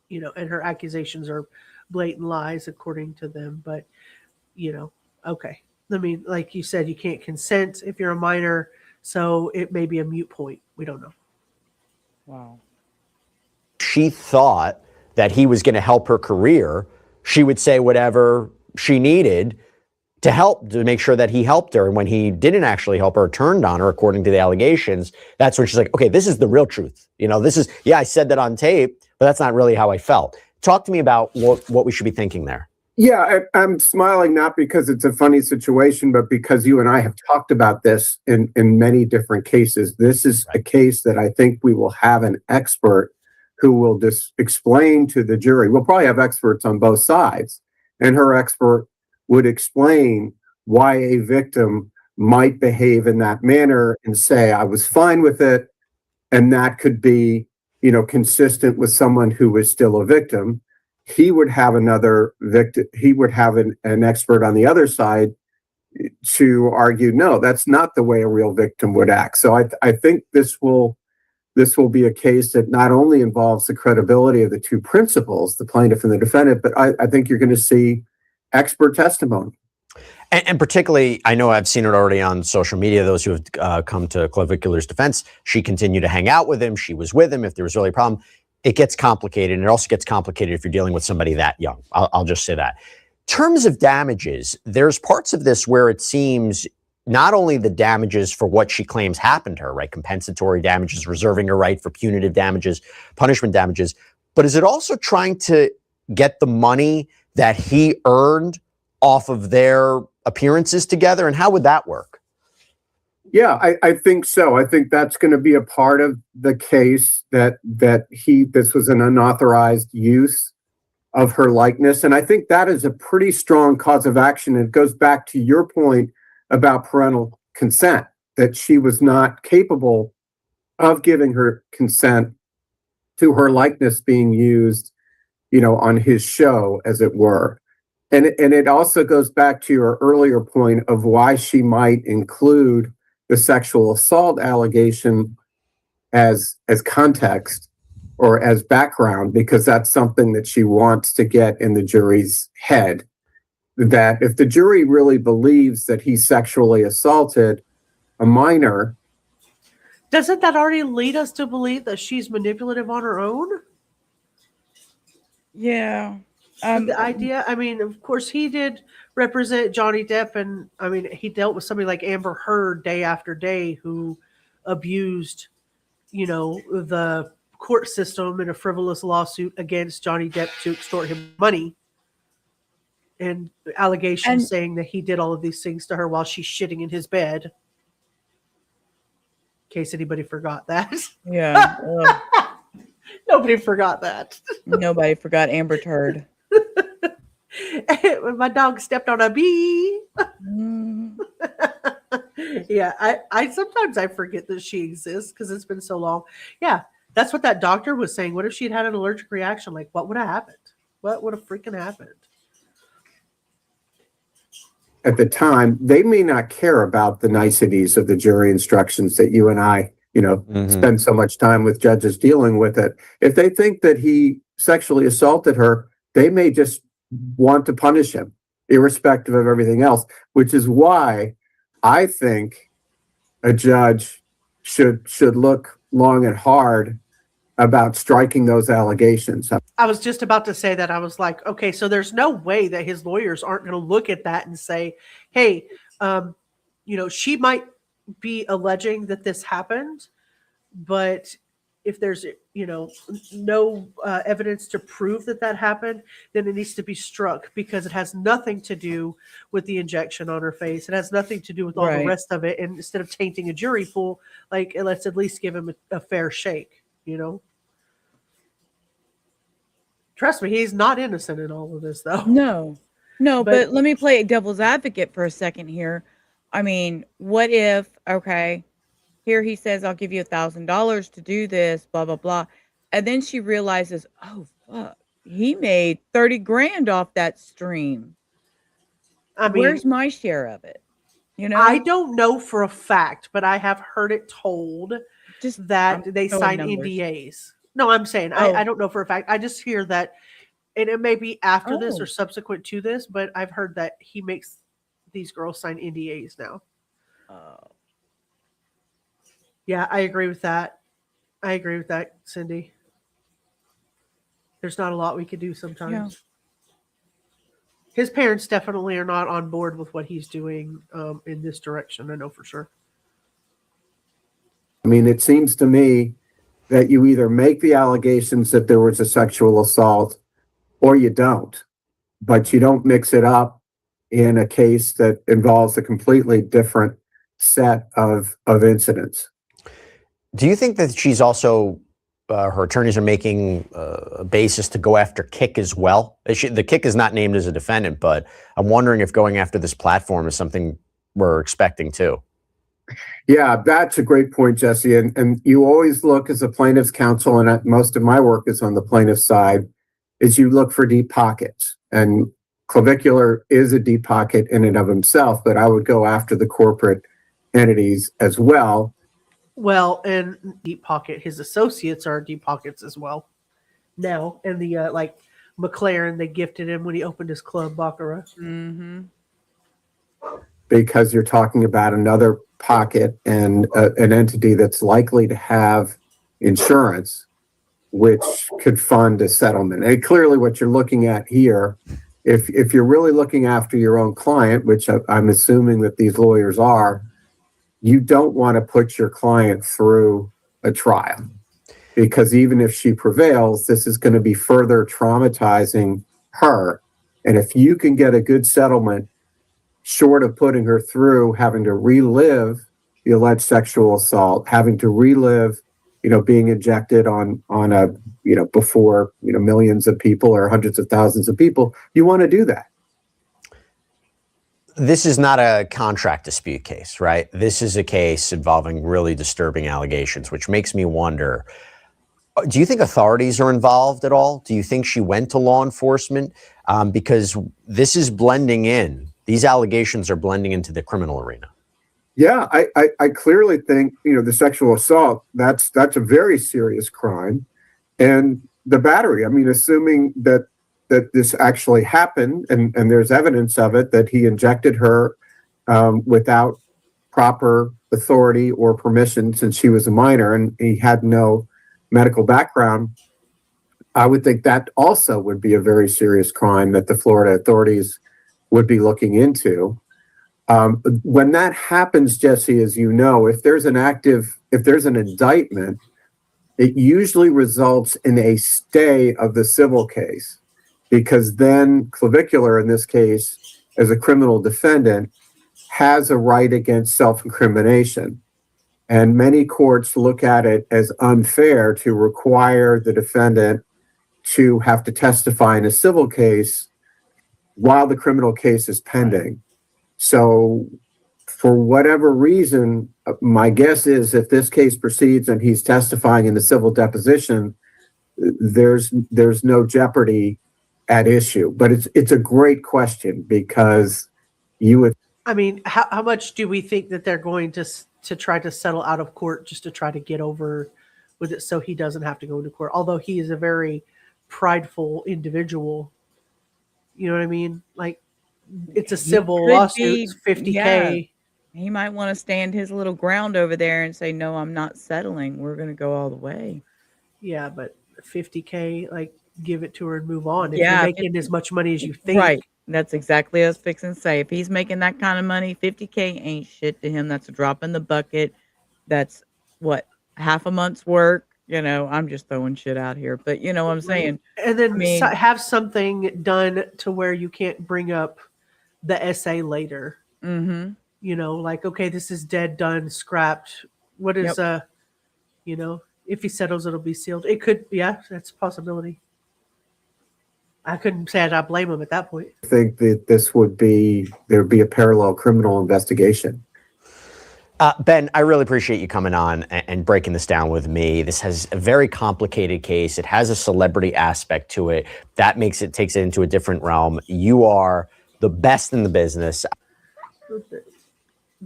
and her accusations are blatant lies according to them. But okay. I mean, like you said, you can't consent if you're a minor, so it may be a moot point. We don't know. Wow. She thought that he was going to help her career. She would say whatever she needed to help, to make sure that he helped her. And when he didn't actually help her, turned on her, according to the allegations, that's when she's like, okay, this is the real truth. This is, yeah, I said that on tape, but that's not really how I felt. Talk to me about what we should be thinking there. Yeah, I'm smiling not because it's a funny situation, but because you and I have talked about this in many different cases. This is a case that I think we will have an expert who will just explain to the jury. We'll probably have experts on both sides, and her expert would explain why a victim might behave in that manner and say, I was fine with it. And that could be, consistent with someone who is still a victim. He would have another victim. He would have an expert on the other side to argue, no, that's not the way a real victim would act. So I think this will be a case that not only involves the credibility of the two principals, the plaintiff and the defendant, but I think you're going to see expert testimony. And particularly, I know I've seen it already on social media, those who have come to Clavicular's defense. She continued to hang out with him. She was with him. If there was really a problem, it gets complicated. And it also gets complicated if you're dealing with somebody that young. I'll just say that. In terms of damages, there's parts of this where it seems not only the damages for what she claims happened to her, right? Compensatory damages, reserving her right for punitive damages, punishment damages, but is it also trying to get the money that he earned off of their appearances together? And how would that work? Yeah, I think so. I think that's going to be a part of the case that this was an unauthorized use of her likeness. And I think that is a pretty strong cause of action. It goes back to your point about parental consent, that she was not capable of giving her consent to her likeness being used, on his show, as it were. And it also goes back to your earlier point of why she might include the sexual assault allegation as context or as background, because that's something that she wants to get in the jury's head. That if the jury really believes that he sexually assaulted a minor, doesn't that already lead us to believe that she's manipulative on her own? Yeah. The idea, I mean, of course, he did represent Johnny Depp, and I mean, he dealt with somebody like Amber Heard day after day who abused, the court system in a frivolous lawsuit against Johnny Depp to extort him money, and allegations saying that he did all of these things to her while she's shitting in his bed. In case anybody forgot that. Yeah. Nobody forgot that. Nobody forgot Amber Turd. When my dog stepped on a bee. Yeah, I sometimes I forget that she exists because it's been so long. Yeah, that's what that doctor was saying. What if she'd had an allergic reaction? Like, what would have happened? What would have freaking happened? at the time, they may not care about the niceties of the jury instructions that you and I, spend so much time with judges dealing with it. If they think that he sexually assaulted her, they may just want to punish him, irrespective of everything else, which is why I think a judge should look long and hard about striking those allegations. I was just about to say that. I was like, okay, so there's no way that his lawyers aren't going to look at that and say, hey, she might be alleging that this happened, but if there's, no evidence to prove that happened, then it needs to be struck because it has nothing to do with the injection on her face. It has nothing to do with all the rest of it. And instead of tainting a jury pool, let's at least give him a fair shake, Trust me, he's not innocent in all of this, though. No, but let me play devil's advocate for a second here. I mean, what if, okay, here he says, I'll give you $1,000 to do this, blah, blah, blah. And then she realizes, oh, fuck, he made 30 grand off that stream. I mean, where's my share of it? I don't know for a fact, but I have heard it told Just that they throwing sign numbers. NDAs. No, I'm saying Oh. I don't know for a fact. I just hear that, and it may be after this Oh. or subsequent to this, but I've heard that he makes these girls sign NDAs now. Yeah, I agree with that. I agree with that, Cindy. There's not a lot we could do sometimes. Yeah. His parents definitely are not on board with what he's doing in this direction. I know for sure. I mean, it seems to me that you either make the allegations that there was a sexual assault or you don't, but you don't mix it up in a case that involves a completely different set of incidents. Do you think that she's also, her attorneys are making a basis to go after Kick as well? The Kick is not named as a defendant, but I'm wondering if going after this platform is something we're expecting too. Yeah, that's a great point, Jesse. And you always look as a plaintiff's counsel, and most of my work is on the plaintiff's side, is you look for deep pockets. And Clavicular is a deep pocket in and of himself, but I would go after the corporate entities as well. Well, and deep pocket, his associates are deep pockets as well. Now, and the like McLaren, they gifted him when he opened his club, Bacara. Mm-hmm. Because you're talking about another pocket and an entity that's likely to have insurance, which could fund a settlement. And clearly what you're looking at here, if you're really looking after your own client, which I'm assuming that these lawyers are, you don't want to put your client through a trial, because even if she prevails, this is going to be further traumatizing her. And if you can get a good settlement, short of putting her through having to relive the alleged sexual assault, having to relive, being injected on a, before, millions of people or hundreds of thousands of people, you want to do that. This is not a contract dispute case, right? This is a case involving really disturbing allegations, which makes me wonder, do you think authorities are involved at all? Do you think she went to law enforcement? Because this is blending in. These allegations are blending into the criminal arena. Yeah, I clearly think, the sexual assault, that's a very serious crime. And the battery, I mean, assuming that this actually happened and there's evidence of it, that he injected her without proper authority or permission since she was a minor and he had no medical background, I would think that also would be a very serious crime that the Florida authorities would be looking into. When that happens, Jesse, as you know, if there's an indictment, it usually results in a stay of the civil case, because then Clavicular, in this case, as a criminal defendant, has a right against self-incrimination. And many courts look at it as unfair to require the defendant to have to testify in a civil case while the criminal case is pending. So for whatever reason, my guess is if this case proceeds and he's testifying in the civil deposition, there's no jeopardy at issue. But it's a great question, because you would. I mean, how much do we think that they're going to try to settle out of court just to try to get over with it so he doesn't have to go into court? Although he is a very prideful individual. You know what I mean? Like, it's a civil lawsuit, it's $50K. Yeah. He might want to stand his little ground over there and say, no, I'm not settling. We're going to go all the way. Yeah, but $50K, like, give it to her and move on. If Yeah, you're making as much money as you think. Right. That's exactly what I was fixing to say. If he's making that kind of money, $50K ain't shit to him. That's a drop in the bucket. That's what, half a month's work. I'm just throwing shit out here, but you know what I'm saying? And then have something done to where you can't bring up the essay later. Mm-hmm. Like, okay, this is dead, done, scrapped. What is, if he settles, it'll be sealed. It could, yeah, that's a possibility. I couldn't say I blame him at that point. I think that there'd be a parallel criminal investigation. Ben, I really appreciate you coming on and breaking this down with me. This has a very complicated case. It has a celebrity aspect to it. That takes it into a different realm. You are the best in the business.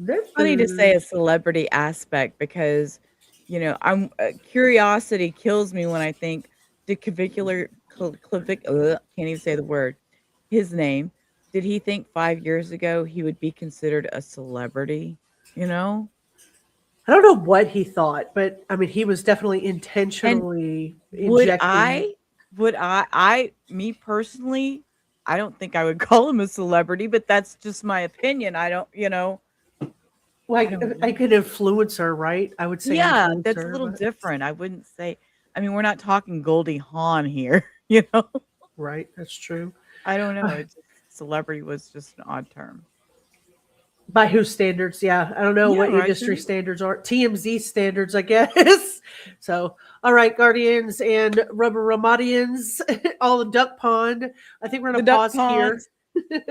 It's funny to say a celebrity aspect, because You know, I'm curiosity kills me when I think did can't even say the word. His name. Did he think 5 years ago he would be considered a celebrity? You know, I don't know what he thought, but I mean, he was definitely and intentionally would injecting. me personally, I don't think I would call him a celebrity, but that's just my opinion. I don't, Like I don't like know. an influencer, right? I would say Yeah, that's a influencer, little but different. I wouldn't say. I mean, we're not talking Goldie Hawn here, you know. right, that's true. I don't know. It's just, celebrity was just an odd term. By whose standards? Yeah, I don't know Yeah, what right. industry standards are. TMZ standards, I guess. So, all right, Guardians and Rubber Ramadians, all in Duck Pond. I think we're The going to duck pause here. ponds. We're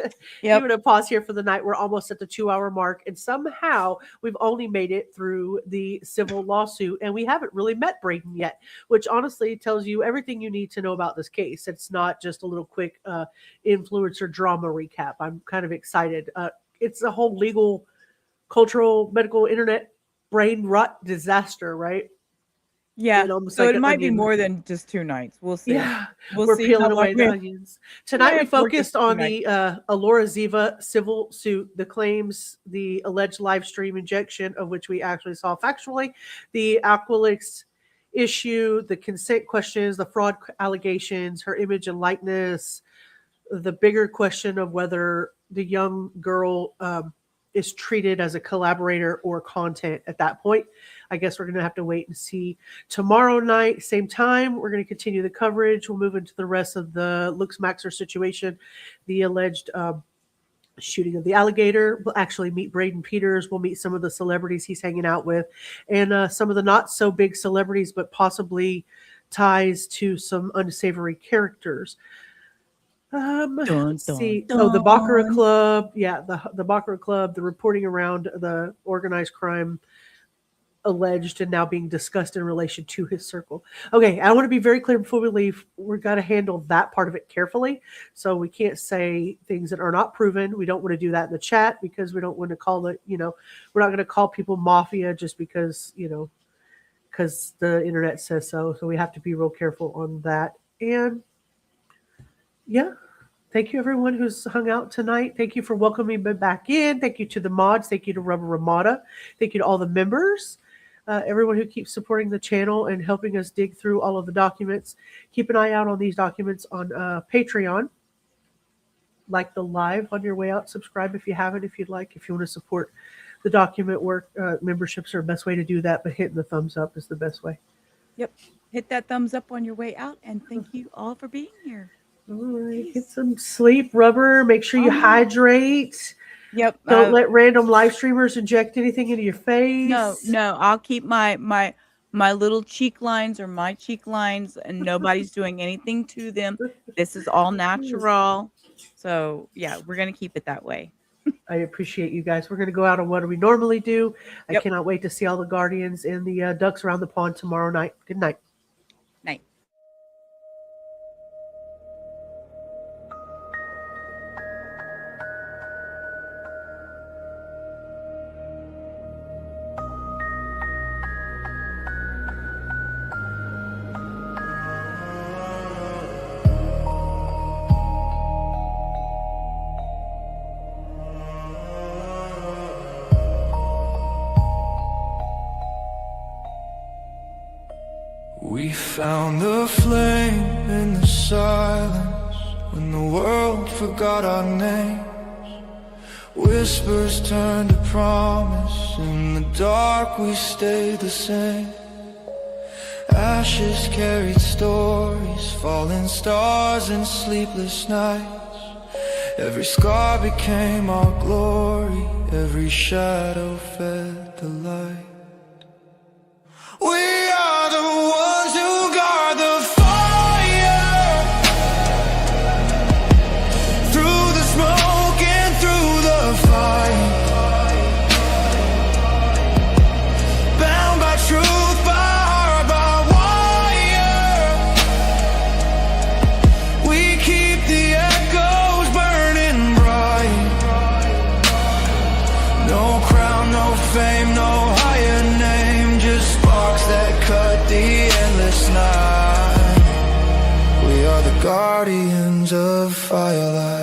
Yep. going to pause here for the night. We're almost at the 2 hour mark, and somehow we've only made it through the civil lawsuit, and we haven't really met Braden yet, which honestly tells you everything you need to know about this case. It's not just a little quick influencer drama recap. I'm kind of excited. It's a whole legal, cultural, medical, internet brain rot disaster, right? Yeah. And almost So like it an might be onion. more than just 2 nights. We'll see. Yeah, We'll we're see how peeling long away we the have. onions. We Tonight we have to work this focused on 2 nights. the Alorah Ziva civil suit, the claims, the alleged live stream injection, of which we actually saw factually, the Aquilix issue, the consent questions, the fraud allegations, her image and likeness, the bigger question of whether the young girl is treated as a collaborator or content at that point. I guess we're going to have to wait and see. Tomorrow night, same time, we're going to continue the coverage. We'll move into the rest of the Lux Maxer situation, the alleged shooting of the Alligator. We'll actually meet Braden Peters. We'll meet some of the celebrities he's hanging out with, and some of the not so big celebrities, but possibly ties to some unsavory characters. Dun, Let's dun, see. Oh, the dun. Bacara Club. Yeah, the Bacara Club, the reporting around the organized crime alleged and now being discussed in relation to his circle. Okay, I want to be very clear before we leave. We've got to handle that part of it carefully. So we can't say things that are not proven. We don't want to do that in the chat because we don't want to call it, we're not going to call people mafia just because, because the internet says so. So we have to be real careful on that. And yeah. Thank you, everyone who's hung out tonight. Thank you for welcoming me back in. Thank you to the mods. Thank you to Rubber Ramada. Thank you to all the members, everyone who keeps supporting the channel and helping us dig through all of the documents. Keep an eye out on these documents on Patreon. Like the live on your way out. Subscribe if you haven't, if you'd like. If you want to support the document work, memberships are the best way to do that, but hitting the thumbs up is the best way. Yep. Hit that thumbs up on your way out, and thank you all for being here. All right, get some sleep, Rubber. Make sure you hydrate. Yep. Don't let random live streamers inject anything into your face. No. I'll keep my little cheek lines or my cheek lines, and nobody's doing anything to them. This is all natural. So yeah, we're gonna keep it that way. I appreciate you guys. We're gonna go out on what we normally do. I Yep. cannot wait to see all the Guardians and the ducks around the pond tomorrow night. Good night. Night. We found the flame in the silence when the world forgot our names. Whispers turned to promise. In the dark we stayed the same. Ashes carried stories, falling stars and sleepless nights. Every scar became our glory, every shadow fed the light. We are the ones who guard the fire, through the smoke and through the fight, bound by truth, by heart, by wire. We keep the echoes burning bright. No crown, no fame, no higher name, just sparks that guardians of firelight.